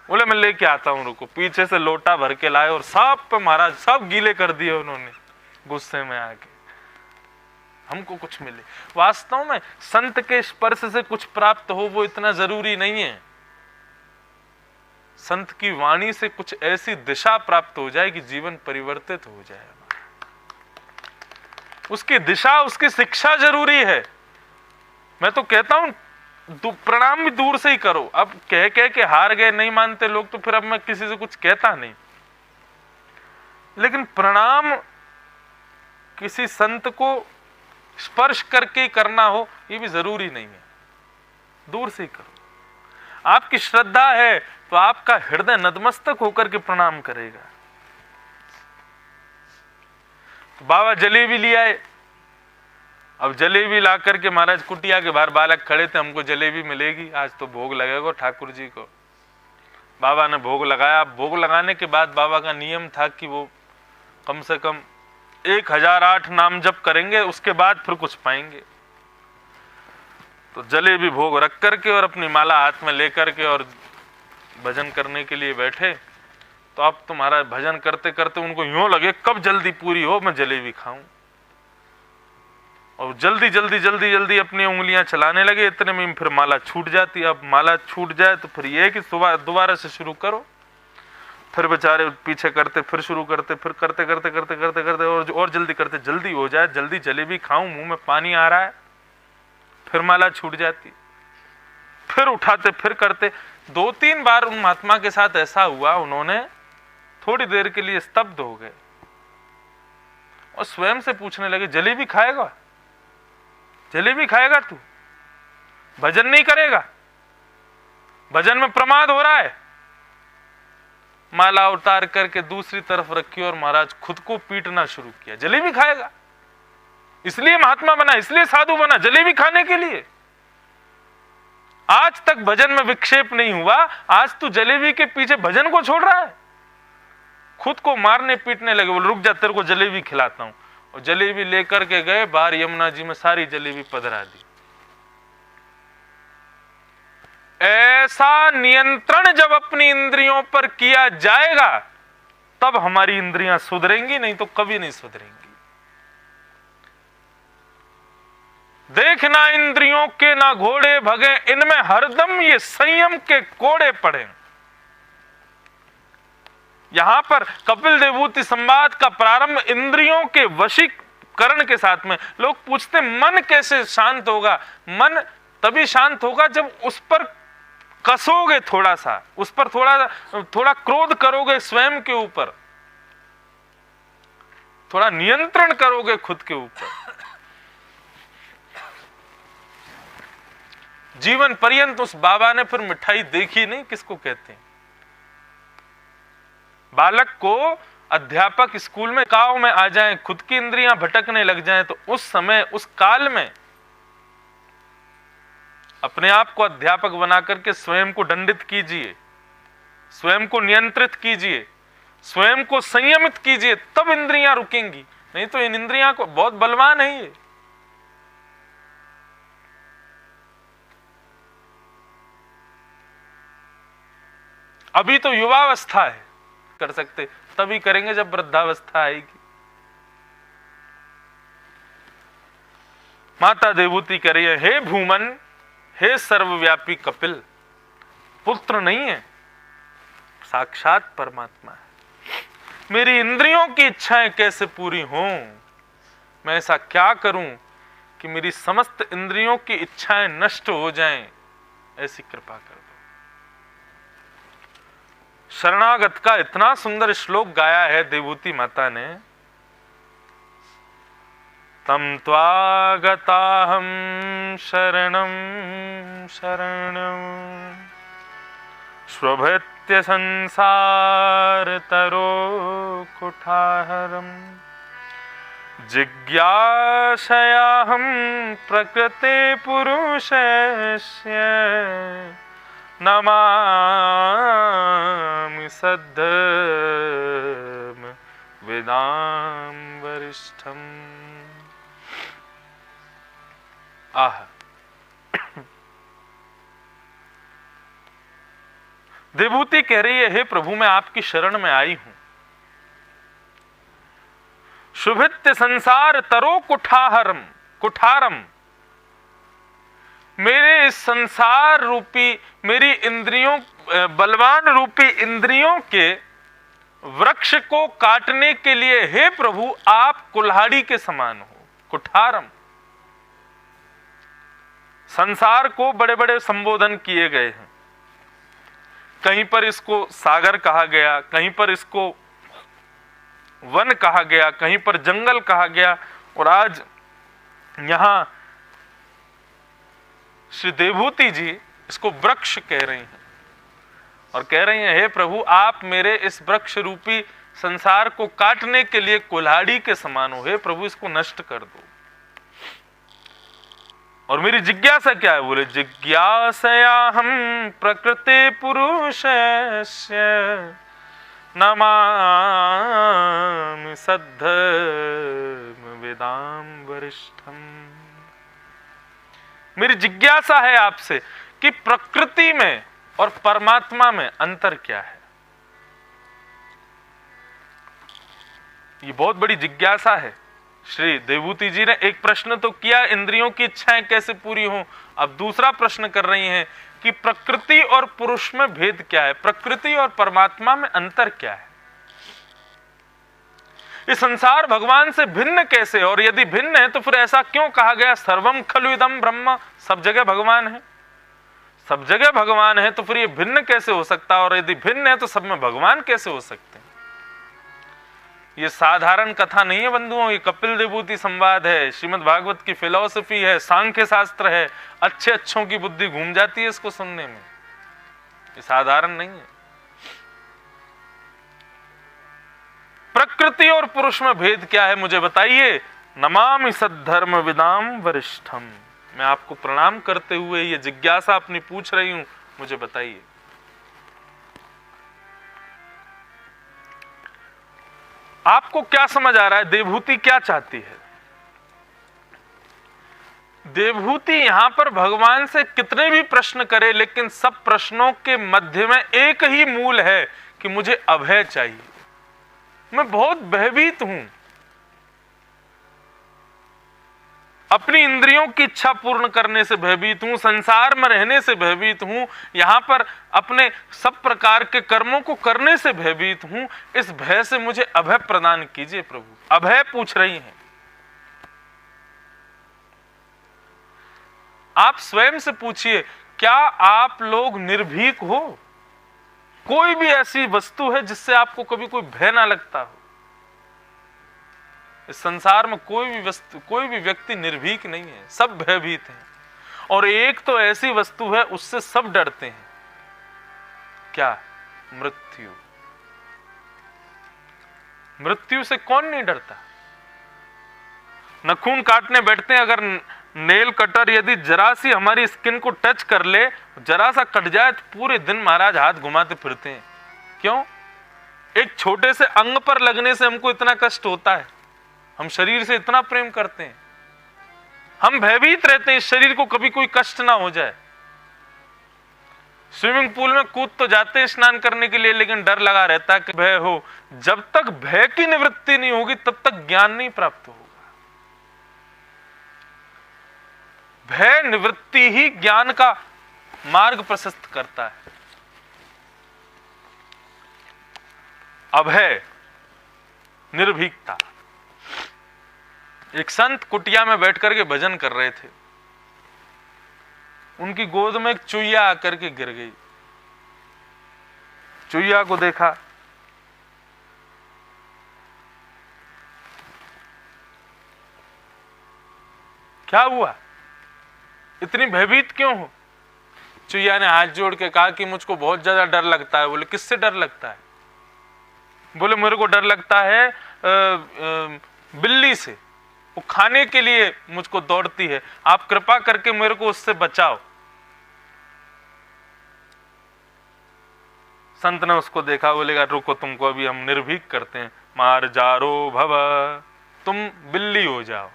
बोले मैं लेके आता हूं, रुको। पीछे से लोटा भर के लाए और सब पे महाराज सब गीले कर दिए उन्होंने, गुस्से में आके। हमको कुछ मिले, वास्तव में संत के स्पर्श से कुछ प्राप्त हो वो इतना जरूरी नहीं है। संत की वाणी से कुछ ऐसी दिशा प्राप्त हो जाए कि जीवन परिवर्तित हो जाए। उसकी दिशा, उसकी शिक्षा जरूरी है। मैं तो कहता हूं प्रणाम भी दूर से ही करो। अब कह के हार गए, नहीं मानते लोग, तो फिर अब मैं किसी से कुछ कहता नहीं। लेकिन प्रणाम किसी संत को स्पर्श करके ही करना हो ये भी जरूरी नहीं है, दूर से ही करो। आपकी श्रद्धा है तो आपका हृदय नतमस्तक होकर के प्रणाम करेगा। तो बाबा जलेबी ले आए। अब जलेबी ला करके महाराज कुटिया के बाहर बालक खड़े थे, हमको जलेबी मिलेगी, आज तो भोग लगेगा ठाकुर जी को। बाबा ने भोग लगाया। भोग लगाने के बाद बाबा का नियम था कि वो कम से कम 1008 नाम जप करेंगे, उसके बाद फिर कुछ पाएंगे। तो जलेबी भोग रख करके और अपनी माला हाथ में लेकर के और भजन करने के लिए बैठे। तो अब तो महाराज भजन करते करते उनको यूं लगे कब जल्दी पूरी हो, मैं जलेबी खाऊं। और जल्दी जल्दी जल्दी जल्दी अपनी उंगलियां चलाने लगे। इतने में फिर माला छूट जाती। अब माला छूट जाए तो फिर ये कि सुबह दोबारा से शुरू करो। फिर बेचारे पीछे करते, फिर शुरू करते, फिर करते करते करते करते करते और जल्दी करते, जल्दी हो जाए, जल्दी जलेबी खाऊं, मुंह में पानी आ रहा है। फिर माला छूट जाती, फिर उठाते, फिर करते। 2-3 बार उन महात्मा के साथ ऐसा हुआ, उन्होंने थोड़ी देर के लिए स्तब्ध हो गए और स्वयं से पूछने लगे, जलेबी खाएगा? जलेबी खाएगा तू? भजन नहीं करेगा? भजन में प्रमाद हो रहा है। माला उतार करके दूसरी तरफ रखी और महाराज खुद को पीटना शुरू किया। जलेबी खाएगा? इसलिए महात्मा बना, इसलिए साधु बना, जलेबी खाने के लिए? आज तक भजन में विक्षेप नहीं हुआ, आज तू जलेबी के पीछे भजन को छोड़ रहा है। खुद को मारने पीटने लगे। बोले रुक जा, तेरे को जलेबी खिलाता हूं। और जलेबी लेकर के गए, बाहर यमुना जी में सारी जलेबी पधरा दी। ऐसा नियंत्रण जब अपनी इंद्रियों पर किया जाएगा तब हमारी इंद्रियां सुधरेंगी, नहीं तो कभी नहीं सुधरेंगी। देखना इंद्रियों के ना घोड़े भगे, इनमें हरदम ये संयम के कोड़े पड़े। यहां पर कपिल देवभूति संवाद का प्रारंभ इंद्रियों के वशीकरण के साथ में। लोग पूछते मन कैसे शांत होगा? मन तभी शांत होगा जब उस पर कसोगे, थोड़ा सा उस पर थोड़ा क्रोध करोगे, स्वयं के ऊपर थोड़ा नियंत्रण करोगे खुद के ऊपर। जीवन पर्यंत उस बाबा ने फिर मिठाई देखी नहीं, किसको कहते हैं। बालक को अध्यापक स्कूल में गांव में आ जाए, खुद की इंद्रियां भटकने लग जाएं, तो उस समय, उस काल में अपने आप को अध्यापक बना करके स्वयं को दंडित कीजिए, स्वयं को नियंत्रित कीजिए, स्वयं को संयमित कीजिए, तब इंद्रियां रुकेंगी। नहीं तो इन इंद्रियां को बहुत बलवान है ये। अभी तो युवावस्था है, कर सकते, तभी करेंगे जब वृद्धावस्था आएगी। माता देवभूति कह रही है, हे भूमन, हे सर्वव्यापी कपिल, पुत्र नहीं है, साक्षात परमात्मा है। मेरी इंद्रियों की इच्छाएं कैसे पूरी हों? मैं ऐसा क्या करूं कि मेरी समस्त इंद्रियों की इच्छाएं नष्ट हो जाएं? ऐसी कृपा कर दो। शरणागत का इतना सुंदर श्लोक गाया है देवहूति माता ने। तम त्वागताहं शरणं शरणं स्वभृत्य संसार तरो कुठाहरम् जिज्ञासयाहं प्रकृते पुरुषस्य नमामि सद्धर्म विदां वरिष्ठम्। आह, देवहूति कह रही है, हे प्रभु मैं आपकी शरण में आई हूं। शुभित्य संसार तरो कुठाहरम कुठारम, मेरे इस संसार रूपी, मेरी इंद्रियों, बलवान रूपी इंद्रियों के वृक्ष को काटने के लिए हे प्रभु आप कुल्हाड़ी के समान हो। कुठारम, संसार को बड़े बड़े संबोधन किए गए हैं। कहीं पर इसको सागर कहा गया, कहीं पर इसको वन कहा गया, कहीं पर जंगल कहा गया, और आज यहां श्री देवहूति जी इसको वृक्ष कह रही हैं और कह रही हैं, हे प्रभु आप मेरे इस वृक्ष रूपी संसार को काटने के लिए कुल्हाड़ी के समान हो। हे प्रभु इसको नष्ट कर दो। और मेरी जिज्ञासा क्या है? बोले जिज्ञासयाहं प्रकृते पुरुषस्य नमामि सद्धर्म विदां वरिष्ठम्। मेरी जिज्ञासा है आपसे कि प्रकृति में और परमात्मा में अंतर क्या है। ये बहुत बड़ी जिज्ञासा है। श्री देवहूति जी ने एक प्रश्न तो किया, इंद्रियों की इच्छाएं कैसे पूरी हों। अब दूसरा प्रश्न कर रही हैं कि प्रकृति और पुरुष में भेद क्या है, प्रकृति और परमात्मा में अंतर क्या है। ये संसार भगवान से भिन्न कैसे, और यदि भिन्न है तो फिर ऐसा क्यों कहा गया सर्वम खलु इदं ब्रह्म, सब जगह भगवान है। सब जगह भगवान है तो फिर ये भिन्न कैसे हो सकता है, और यदि भिन्न है तो सब में भगवान कैसे हो सकते हैं। ये साधारण कथा नहीं है बंधुओं, ये कपिल देवहूति संवाद है, श्रीमद् भागवत की फिलॉसफी है, सांख्य शास्त्र है। अच्छे अच्छों की बुद्धि घूम जाती है इसको सुनने में, ये साधारण नहीं है। प्रकृति और पुरुष में भेद क्या है मुझे बताइए। नमामि सद्धर्म विदां वरिष्ठम, मैं आपको प्रणाम करते हुए ये जिज्ञासा अपनी पूछ रही हूं, मुझे बताइए। आपको क्या समझ आ रहा है, देवहूति क्या चाहती है? देवहूति यहां पर भगवान से कितने भी प्रश्न करे, लेकिन सब प्रश्नों के मध्य में एक ही मूल है कि मुझे अभय चाहिए। मैं बहुत भयभीत हूं, अपनी इंद्रियों की इच्छा पूर्ण करने से भयभीत हूं, संसार में रहने से भयभीत हूं, यहां पर अपने सब प्रकार के कर्मों को करने से भयभीत हूं। इस भय से मुझे अभय प्रदान कीजिए प्रभु। अभय पूछ रही हैं। आप स्वयं से पूछिए, क्या आप लोग निर्भीक हो? कोई भी ऐसी वस्तु है जिससे आपको कभी कोई भय ना लगता हो? इस संसार में कोई भी वस्तु, कोई भी व्यक्ति निर्भीक नहीं है, सब भयभीत हैं। और एक तो ऐसी वस्तु है उससे सब डरते हैं, क्या? मृत्यु। मृत्यु से कौन नहीं डरता? नाखून काटने बैठते हैं, अगर नेल कटर यदि जरा सी हमारी स्किन को टच कर ले, जरा सा कट जाए तो पूरे दिन महाराज हाथ घुमाते फिरते हैं। क्यों? एक छोटे से अंग पर लगने से हमको इतना कष्ट होता है, हम शरीर से इतना प्रेम करते हैं, हम भयभीत रहते हैं इस शरीर को कभी कोई कष्ट ना हो जाए। स्विमिंग पूल में कूद तो जाते हैं स्नान करने के लिए, लेकिन डर लगा रहता है कि भय हो। जब तक भय की निवृत्ति नहीं होगी तब तक ज्ञान नहीं प्राप्त होगा। भय निवृत्ति ही ज्ञान का मार्ग प्रशस्त करता है। अभय, निर्भीकता। एक संत कुटिया में बैठ करके भजन कर रहे थे, उनकी गोद में एक चुईया आकर के गिर गई। चुईया को देखा, क्या हुआ, इतनी भयभीत क्यों हो? चुईया ने हाथ जोड़ के कहा कि मुझको बहुत ज्यादा डर लगता है। बोले किससे डर लगता है? बोले मेरे को डर लगता है बिल्ली से, वो खाने के लिए मुझको दौड़ती है, आप कृपा करके मेरे को उससे बचाओ। संत ने उसको देखा, बोलेगा रुको, तुमको अभी हम निर्भीक करते हैं। मार जारो भव, तुम बिल्ली हो जाओ।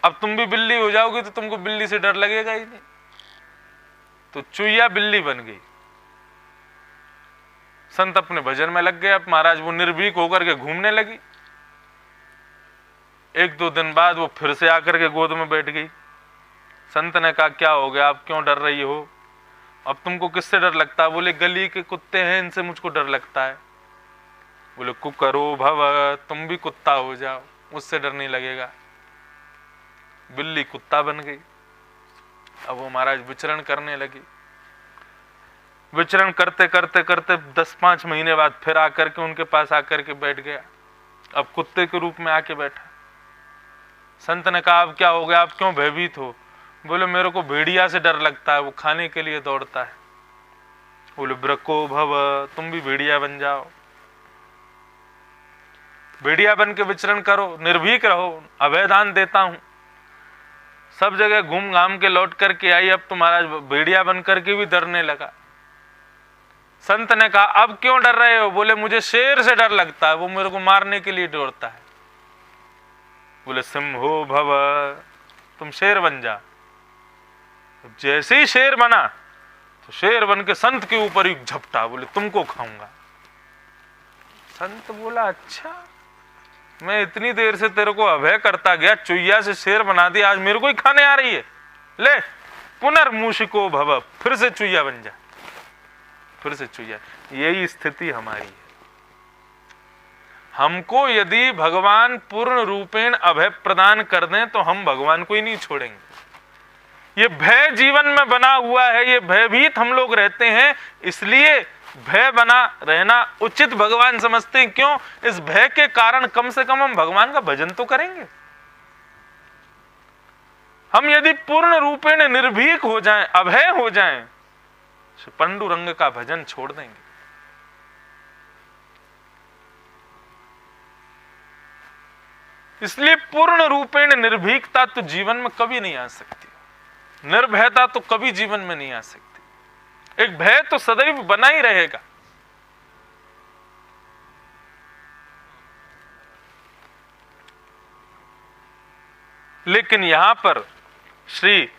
अब तुम भी बिल्ली हो जाओगे तो तुमको बिल्ली से डर लगेगा ही नहीं। तो चुईया बिल्ली बन गई। संत अपने भजन में लग गए। अब महाराज वो निर्भीक होकर के घूमने लगी। 1-2 दिन बाद वो फिर से आकर के गोद में बैठ गई। संत ने कहा क्या हो गया, आप क्यों डर रही हो? अब तुमको किससे डर लगता है? बोले गली के कुत्ते हैं, इनसे मुझको डर लगता है। बोले कुकरो भव, तुम भी कुत्ता हो जाओ, उससे डर नहीं लगेगा। बिल्ली कुत्ता बन गई। अब वो महाराज विचरण करने लगी। विचरण करते करते करते 10-5 महीने बाद फिर आकर के उनके पास आकर के बैठ गया। अब कुत्ते के रूप में आके बैठा। संत ने कहा अब क्या हो गया, आप क्यों भयभीत हो? बोले मेरे को भेड़िया से डर लगता है, वो खाने के लिए दौड़ता है। बोले ब्रको भव, तुम भी भेड़िया बन जाओ, भेड़िया बन के विचरण करो, निर्भीक रहो, अभयदान देता हूं। सब जगह घूम घाम के लौट करके आई। अब तो महाराज भेड़िया बन करके भी डरने लगा। संत ने कहा अब क्यों डर रहे हो? बोले मुझे शेर से डर लगता है, वो मेरे को मारने के लिए दौड़ता है। बोले सिंहो भव, तुम शेर बन जा। जैसे ही शेर बना तो शेर बन के संत के ऊपर ही झपटा। बोले तुमको खाऊंगा। संत बोला अच्छा, मैं इतनी देर से तेरे को अभय करता गया, चुईया से शेर बना दिया, आज मेरे को ही खाने आ रही है। ले पुनर्मूषिको भव, फिर से चुईया बन जा, फिर से चुईया। यही स्थिति हमारी है। हमको यदि भगवान पूर्ण रूपेण अभय प्रदान कर दें तो हम भगवान को ही नहीं छोड़ेंगे। ये भय जीवन में बना हुआ है, ये भयभीत हम लोग रहते हैं, इसलिए भय बना रहना उचित भगवान समझते हैं। क्यों? इस भय के कारण कम से कम हम भगवान का भजन तो करेंगे। हम यदि पूर्ण रूपेण निर्भीक हो जाएं, अभय हो जाएं, पांडुरंग का भजन छोड़ देंगे। इसलिए पूर्ण रूपेण निर्भीकता तो जीवन में कभी नहीं आ सकती, निर्भयता तो कभी जीवन में नहीं आ सकती। एक भय तो सदैव बना ही रहेगा। लेकिन यहां पर श्री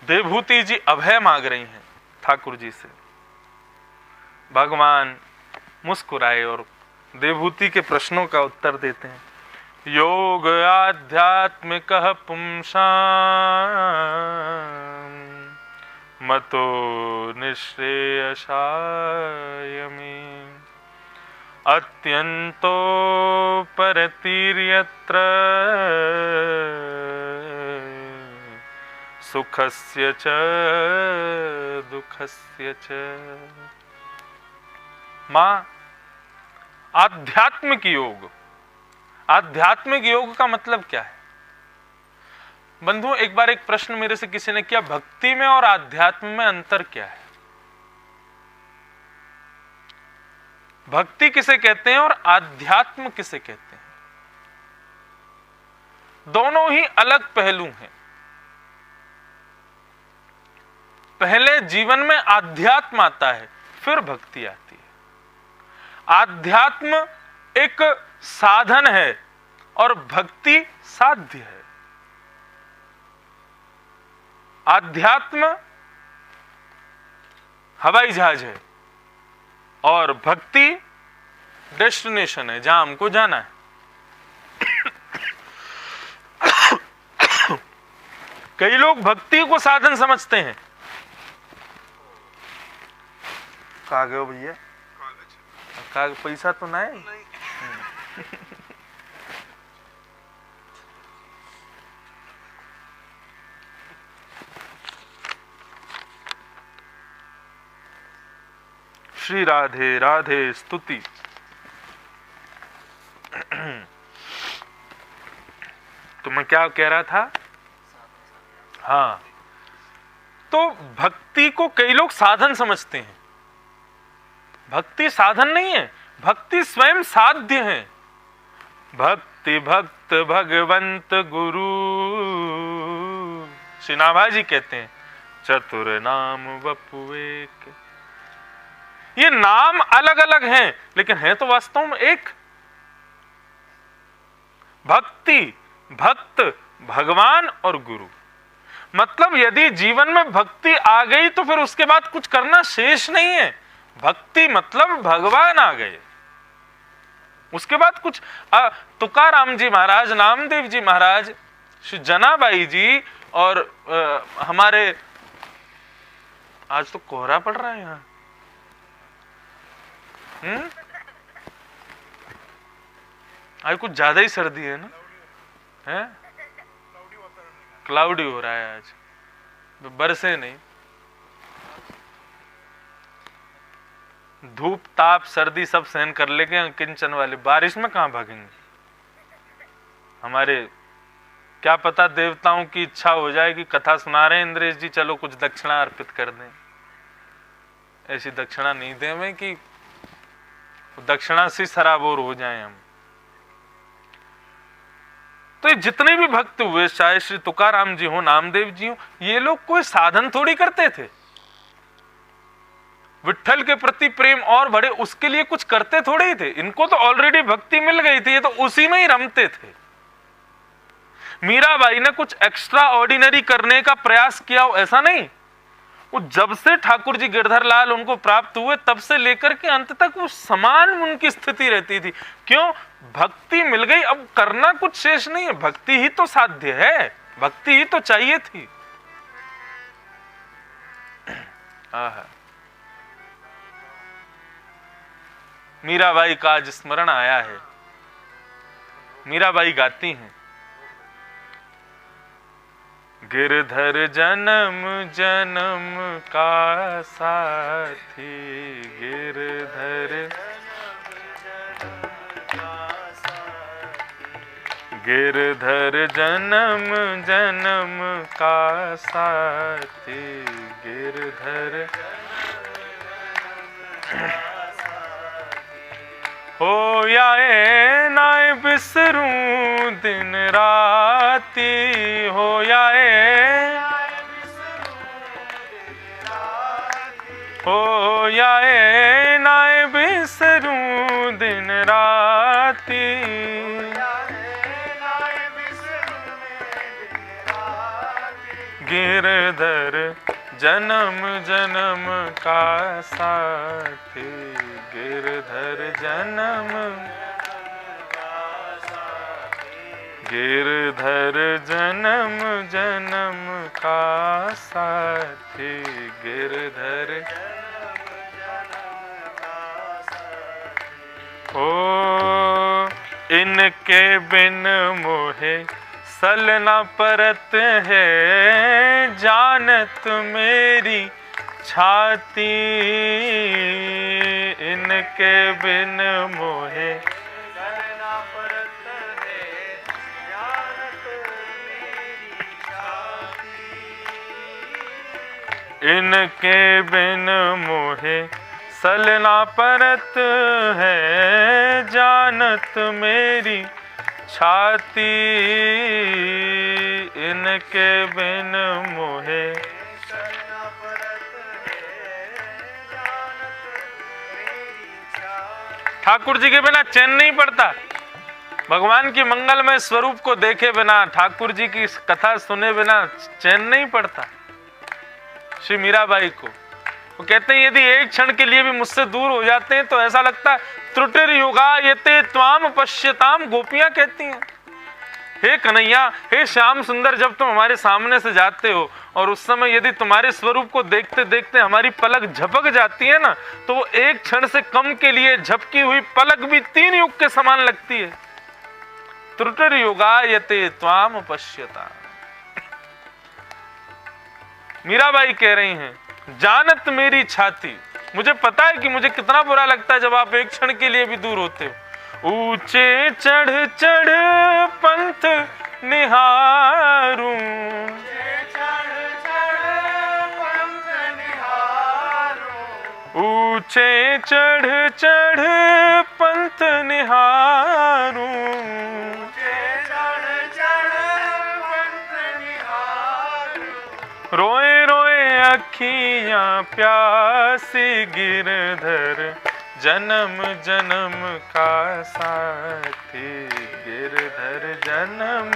देवभूति जी अभय मांग रही हैं ठाकुर जी से। भगवान मुस्कुराए और देवभूति के प्रश्नों का उत्तर देते हैं। योग आध्यात्मिक पुंसां मतो निःश्रेयसाय मे अत्यंतो परतीर्यत्र सुखस्य च दुखस्य च। मां, आध्यात्मिक योग, आध्यात्मिक योग का मतलब क्या है? बंधु, एक बार एक प्रश्न मेरे से किसी ने किया, भक्ति में और आध्यात्म में अंतर क्या है? भक्ति किसे कहते हैं और आध्यात्म किसे कहते हैं? दोनों ही अलग पहलू हैं। पहले जीवन में आध्यात्म आता है, फिर भक्ति आती है। आध्यात्म एक साधन है और भक्ति साध्य है। आध्यात्म हवाई जहाज है और भक्ति डेस्टिनेशन है, जहां हमको जाना है। कई लोग भक्ति को साधन समझते हैं। कहाँ गए हो भैया? कागज पैसा तो नहीं। श्री राधे राधे स्तुति। तो मैं क्या कह रहा था? हाँ, तो भक्ति को कई लोग साधन समझते हैं। भक्ति साधन नहीं है, भक्ति स्वयं साध्य है। भक्ति भक्त भगवंत गुरु, श्री नाभाजी कहते हैं, चतुर नाम वपुएक। ये नाम अलग अलग हैं, लेकिन है तो वास्तव में एक। भक्ति, भक्त, भगवान और गुरु। मतलब यदि जीवन में भक्ति आ गई तो फिर उसके बाद कुछ करना शेष नहीं है। भक्ति मतलब भगवान आ गए, उसके बाद कुछ तुकाराम जी महाराज, नामदेव जी महाराज, श्री जनाबाई जी और हमारे, आज तो कोहरा पड़ रहा है यहाँ, आज कुछ ज्यादा ही सर्दी है ना, है क्लाउडी हो रहा है आज, बरसे नहीं। धूप ताप सर्दी सब सहन कर लेंगे, किंचन वाले बारिश में कहां भागेंगे। हमारे क्या पता देवताओं की इच्छा हो जाए कि कथा सुना रहे हैं इंद्रेश जी, चलो कुछ दक्षिणा अर्पित कर दें। ऐसी दक्षिणा नहीं दें कि दक्षिणा से सराबोर हो जाएं हम। तो जितने भी भक्त हुए, चाहे श्री तुकाराम जी हो, नामदेव जी हो, ये लोग कोई साधन थोड़ी करते थे। विट्ठल के प्रति प्रेम और बढ़े उसके लिए कुछ करते थोड़े ही थे। इनको तो ऑलरेडी भक्ति मिल गई थी, ये तो उसी में ही रमते थे। मीराबाई ने कुछ एक्स्ट्रा ऑर्डिनरी करने का प्रयास किया ऐसा नहीं। वो जब से ठाकुर जी गिरधर लाल उनको प्राप्त हुए तब से लेकर के अंत तक वो समान उनकी स्थिति रहती थी। क्यों? भक्ति मिल गई, अब करना कुछ शेष नहीं है। भक्ति ही तो साध्य है, भक्ति ही तो चाहिए थी। मीराबाई का आज स्मरण आया है। मीराबाई गाती हैं, गिरधर जन्म जन्म का साथी, गिरधर गिरधर जन्म जन्म का साथी, गिरधर हो याए नाय बिसरूं दिन राती, हो याए हो याए नाय बिसरूं दिन राती, गिरधर जन्म जन्म का साथी, गिरधर जन्म गिरधर जन्म जन्म का साथी, गिरधर ओ इनके बिन मोहे सल न परत है, जानत मेरी छाती, इनके बिन मोहे सल न परत है, जानत मेरी छाती, इनके बिन मोहे सल न परत है, जानत मेरी छाती, इनके बिन मोहे ठाकुर जी के बिना चैन नहीं पड़ता। भगवान की मंगलमय स्वरूप को देखे बिना, ठाकुर जी की कथा सुने बिना चैन नहीं पड़ता। श्री मीराबाई को वो कहते हैं यदि एक क्षण के लिए भी मुझसे दूर हो जाते हैं तो ऐसा लगता है त्रुटिर युगा यते त्वाम पश्यताम। गोपियां कहती हैं, हे कन्हैया, हे श्याम सुंदर, जब तुम हमारे सामने से जाते हो और उस समय यदि तुम्हारे स्वरूप को देखते देखते हमारी पलक झपक जाती है ना, तो वो एक क्षण से कम के लिए झपकी हुई पलक भी 3 युग के समान लगती है। त्रुटिर युगा यते त्वाम पश्यताम। मीराबाई कह रही हैं, जानत मेरी छाती, मुझे पता है कि मुझे कितना बुरा लगता है जब आप एक क्षण के लिए भी दूर होते हो। ऊंचे चढ़ चढ़ पंथ निहारूं, ऊंचे चढ़ चढ़ पंथ निहारूं, रोए रोए अखियां प्यासी गिरधर जन्म जन्म का साथी, गिरधर जन्म,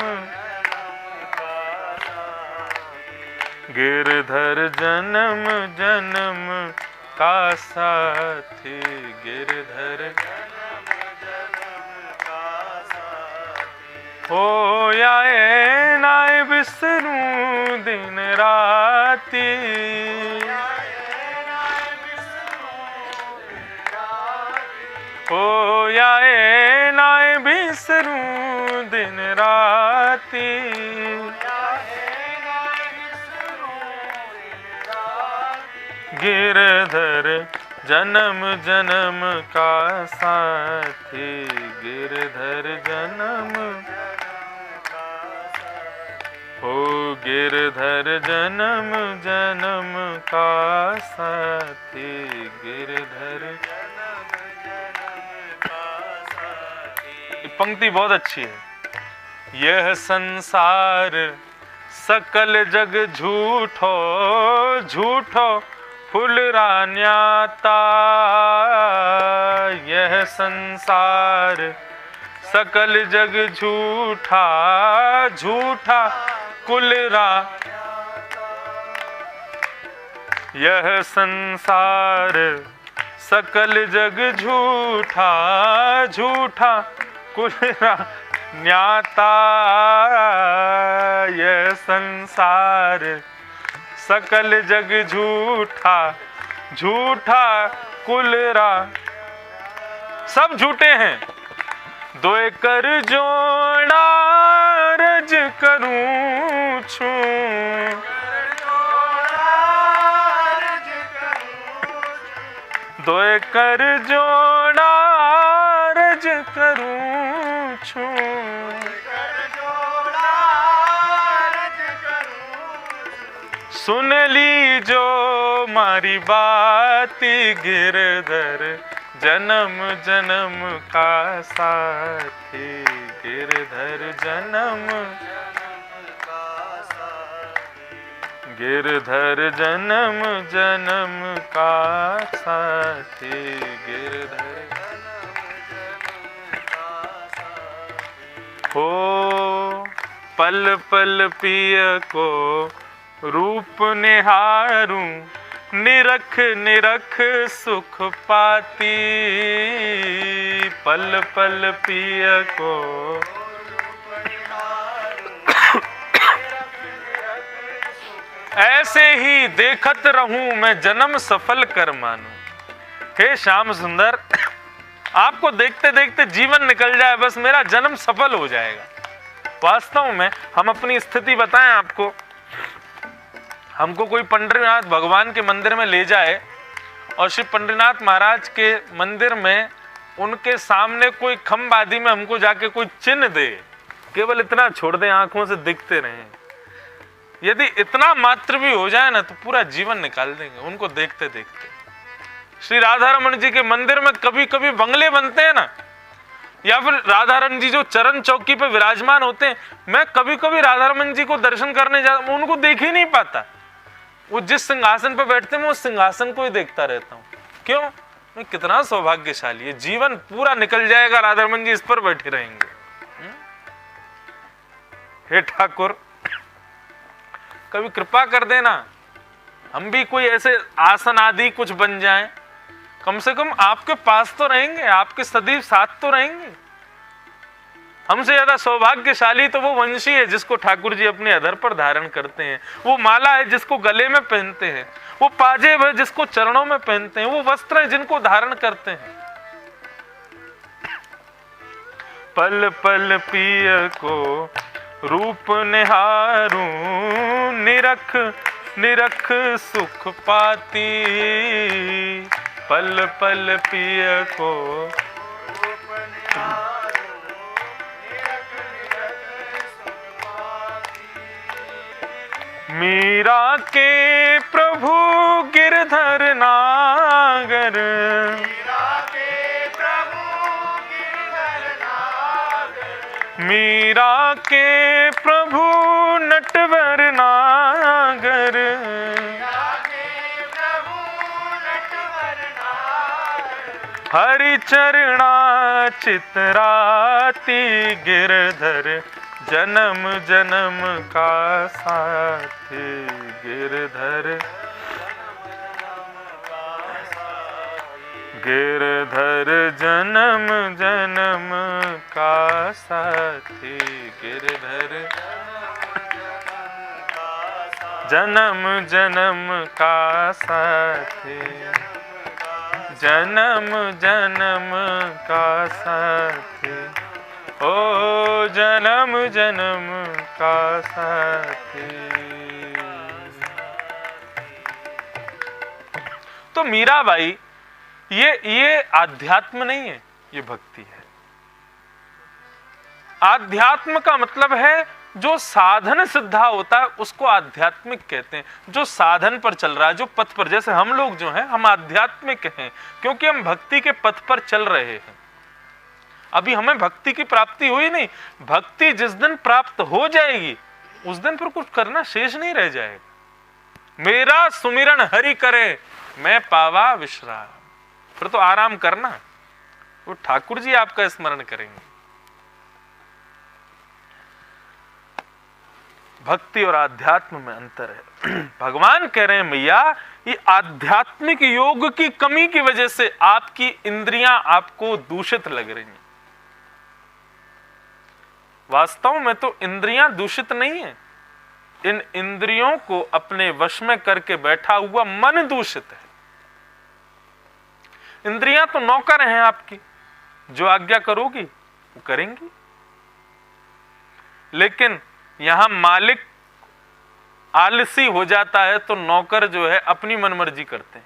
गिरधर जन्म जन्म का साथी, गिरधर हो आए नाय बिसरूं दिन राती, हो आए नाय बिसरूं दिन राती, गिरधर जन्म जन्म का साथी, गिरधर जन्म, हो गिरधर जन्म जन्म का साथी, गिरधर। ये पंक्ति बहुत अच्छी है। यह संसार सकल जग झूठो झूठो फुलरा न्याता, यह संसार सकल जग झूठा झूठा कुलरा, यह संसार सकल जग झूठा झूठा कुलरा न्याता, यह संसार सकल जग झूठा झूठा कुलरा, सब झूठे हैं। दो कर जोड़ा रज करूं छू, दो कर जोड़ा रज करूं छू, सुन ली जो मारी बाती, गिरधर जन्म जन्म का साथी, गिरधर जन्म, गिरधर जन्म जन्म का साथी, गिरधर हो पल पल पिय को रूप निहारूं, निरख निरख सुख पाती, पल पल पिय को ऐसे ही देखत रहूं मैं जन्म सफल कर मानूं। हे श्याम सुंदर, आपको देखते देखते जीवन निकल जाए, बस मेरा जन्म सफल हो जाएगा। वास्तव में हम अपनी स्थिति बताएं आपको, हमको कोई पंडरीनाथ भगवान के मंदिर में ले जाए और श्री पंडरीनाथ महाराज के मंदिर में उनके सामने कोई खम्भ आदि में हमको जाके कोई चिन्ह दे, केवल इतना छोड़ दे, आंखों से दिखते रहें, यदि इतना मात्र भी हो जाए ना तो पूरा जीवन निकाल देंगे उनको देखते देखते। श्री राधा रमन जी के मंदिर में कभी कभी बंगले बनते हैं ना, या फिर राधा रमन जी जो चरण चौकी पे विराजमान होते हैं, मैं कभी कभी राधा रमन जी को दर्शन करने जाता, उनको देख ही नहीं पाता। वो जिस सिंहासन पे बैठते हैं मैं उस सिंहासन को ही देखता रहता हूँ। क्यों? मैं कितना सौभाग्यशाली है, जीवन पूरा निकल जाएगा, राधा रमन जी इस पर बैठे रहेंगे। हे ठाकुर, कभी कृपा कर देना, हम भी कोई ऐसे आसन आदि कुछ बन जाएं, कम से कम आपके पास तो रहेंगे, आपके सदैव साथ तो रहेंगे। हमसे ज्यादा सौभाग्यशाली तो वो वंशी है जिसको ठाकुर जी अपने अधर पर धारण करते हैं, वो माला है जिसको गले में पहनते हैं, वो पाजेब है जिसको चरणों में पहनते हैं, वो वस्त्र है जिनको धारण करते हैं। पल पल पिय को रूप निहारूं, निरख निरख सुख पाती, पल पल पिय को। मीरा के प्रभु गिरधर नागर, मीरा के प्रभु नटवर नागर, हरि चरणा चितराती गिरधर, जन्म जन्म का साथी गिरधर, गिरधर जन्म जन्म का साथी गिरधर, जन्म जन्म का साथी, जन्म जन्म का साथी, ओ जन्म जन्म का साथी। तो मीराबाई ये आध्यात्म नहीं है, ये भक्ति है। आध्यात्म का मतलब है जो साधन सिद्धा होता है उसको आध्यात्मिक कहते हैं। जो साधन पर चल रहा है, जो पथ पर, जैसे हम लोग जो हैं हम आध्यात्मिक हैं क्योंकि हम भक्ति के पथ पर चल रहे हैं। अभी हमें भक्ति की प्राप्ति हुई नहीं, भक्ति जिस दिन प्राप्त हो जाएगी उस दिन फिर कुछ करना शेष नहीं रह जाएगा। मेरा सुमिरन हरि करे मैं पावा विश्राम, फिर तो आराम करना, वो ठाकुर जी आपका स्मरण करेंगे। भक्ति और आध्यात्म में अंतर है। भगवान कह रहे हैं मैया ये आध्यात्मिक योग की कमी की वजह से आपकी इंद्रियां आपको दूषित लग रही हैं। वास्तव में तो इंद्रियां दूषित नहीं है, इन इंद्रियों को अपने वश में करके बैठा हुआ मन दूषित है। इंद्रियां तो नौकर हैं आपकी, जो आज्ञा करोगी वो करेंगी। लेकिन यहां मालिक आलसी हो जाता है तो नौकर जो है अपनी मनमर्जी करते हैं।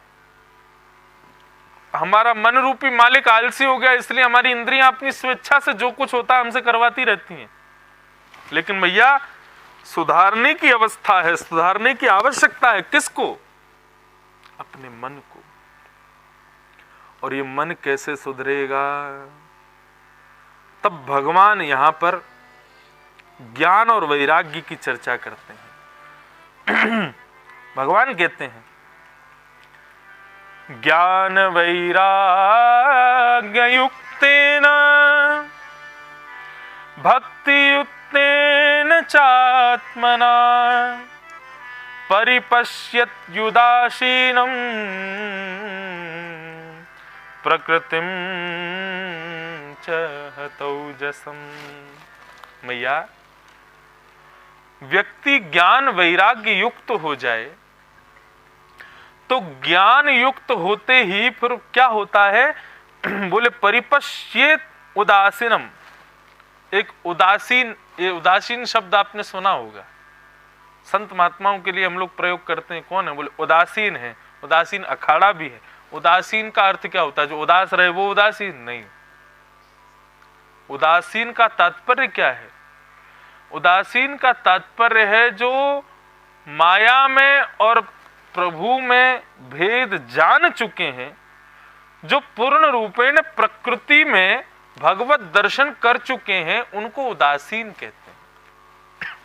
हमारा मन रूपी मालिक आलसी हो गया, इसलिए हमारी इंद्रियां अपनी स्वेच्छा से जो कुछ होता है हमसे करवाती रहती हैं। लेकिन भैया सुधारने की अवस्था है, सुधारने की आवश्यकता है। किसको? अपने मन को। और ये मन कैसे सुधरेगा? तब भगवान यहां पर ज्ञान और वैराग्य की चर्चा करते हैं। भगवान कहते हैं ज्ञान वैराग्य युक्तेन भक्ति युक्तेन चात्मना परिपश्यत् युदासीनं प्रकृतिं च हतौजसम्। मैया व्यक्ति ज्ञान वैराग्य युक्त हो जाए तो ज्ञान युक्त होते ही फिर क्या होता है? बोले परिपश्येत उदासीनम। एक उदासीन, ये उदासीन शब्द आपने सुना होगा, संत महात्माओं के लिए हम लोग प्रयोग करते हैं। कौन है? बोले उदासीन है। उदासीन अखाड़ा भी है। उदासीन का अर्थ क्या होता है? जो उदास रहे वो उदासीन नहीं। उदासीन का तात्पर्य क्या है? उदासीन का तात्पर्य है जो माया में और प्रभु में भेद जान चुके हैं, जो पूर्ण रूपेण प्रकृति में भगवत दर्शन कर चुके हैं, उनको उदासीन कहते हैं।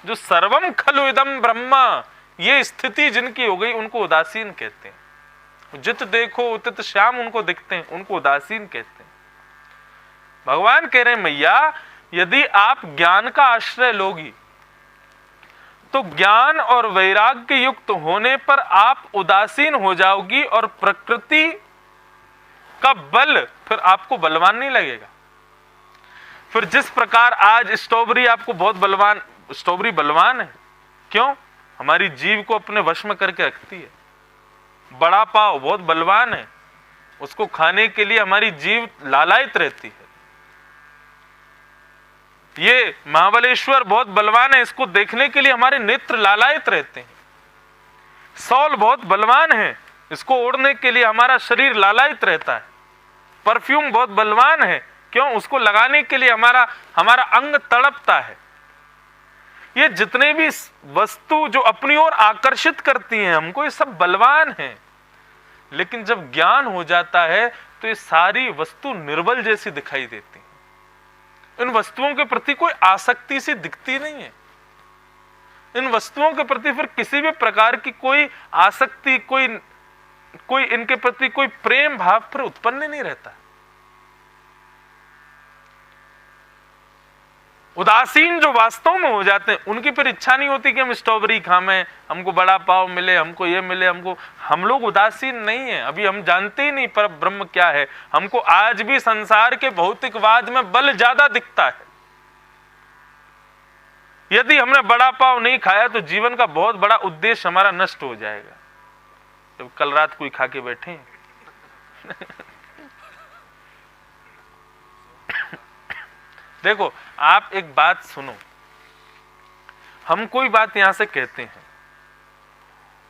जो सर्वम खलु इदम ब्रह्मा, ये स्थिति जिनकी हो गई उनको उदासीन कहते हैं। जित देखो उतित श्याम उनको दिखते हैं, उनको उदासीन कहते हैं। भगवान कह रहे हैं मैया यदि आप ज्ञान का आश्रय लोगी तो ज्ञान और वैराग्य युक्त होने पर आप उदासीन हो जाओगी और प्रकृति का बल फिर आपको बलवान नहीं लगेगा। फिर जिस प्रकार आज स्ट्रॉबेरी आपको बहुत बलवान, स्ट्रॉबेरी बलवान है, क्यों? हमारी जीव को अपने वश में करके रखती है। बड़ा पाव बहुत बलवान है, उसको खाने के लिए हमारी जीव लालायित रहती है। ये महाबलेश्वर बहुत बलवान है, इसको देखने के लिए हमारे नेत्र लालायित रहते हैं। सौल बहुत बलवान है, इसको ओढ़ने के लिए हमारा शरीर लालायित रहता है। परफ्यूम बहुत बलवान है, क्यों? उसको लगाने के लिए हमारा अंग तड़पता है। ये जितने भी वस्तु जो अपनी ओर आकर्षित करती हैं हमको, ये सब बलवान हैं। लेकिन जब ज्ञान हो जाता है तो ये सारी वस्तु निर्बल जैसी दिखाई देती हैं। इन वस्तुओं के प्रति कोई आसक्ति सी दिखती नहीं है। इन वस्तुओं के प्रति फिर किसी भी प्रकार की कोई आसक्ति, कोई इनके प्रति कोई प्रेम भाव फिर उत्पन्न नहीं रहता। उदासीन जो वास्तव में हो जाते हैं, उनकी फिर इच्छा नहीं होती कि हम स्ट्रॉबेरी खाएं, हमको बड़ा पाव मिले, हमको ये मिले, हम लोग उदासीन नहीं है। अभी हम जानते ही नहीं पर ब्रह्म क्या है। हमको आज भी संसार के भौतिकवाद में बल ज्यादा दिखता है। यदि हमने बड़ा पाव नहीं खाया तो जीवन का बहुत बड़ा उद्देश्य हमारा नष्ट हो जाएगा। तो कल रात कोई खा के बैठे हैं। देखो, आप एक बात सुनो, हम कोई बात यहां से कहते हैं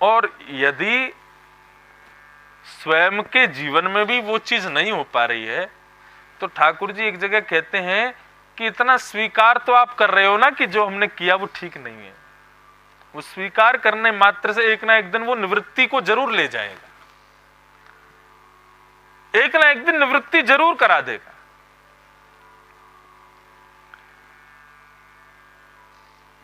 और यदि स्वयं के जीवन में भी वो चीज नहीं हो पा रही है तो ठाकुर जी एक जगह कहते हैं कि इतना स्वीकार तो आप कर रहे हो ना कि जो हमने किया वो ठीक नहीं है। वो स्वीकार करने मात्र से एक ना एक दिन वो निवृत्ति को जरूर ले जाएगा, एक ना एक दिन निवृत्ति जरूर करा देगा।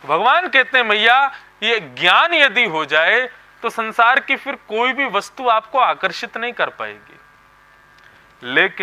भगवान कहते हैं मैया, ये ज्ञान यदि हो जाए तो संसार की फिर कोई भी वस्तु आपको आकर्षित नहीं कर पाएगी। लेकिन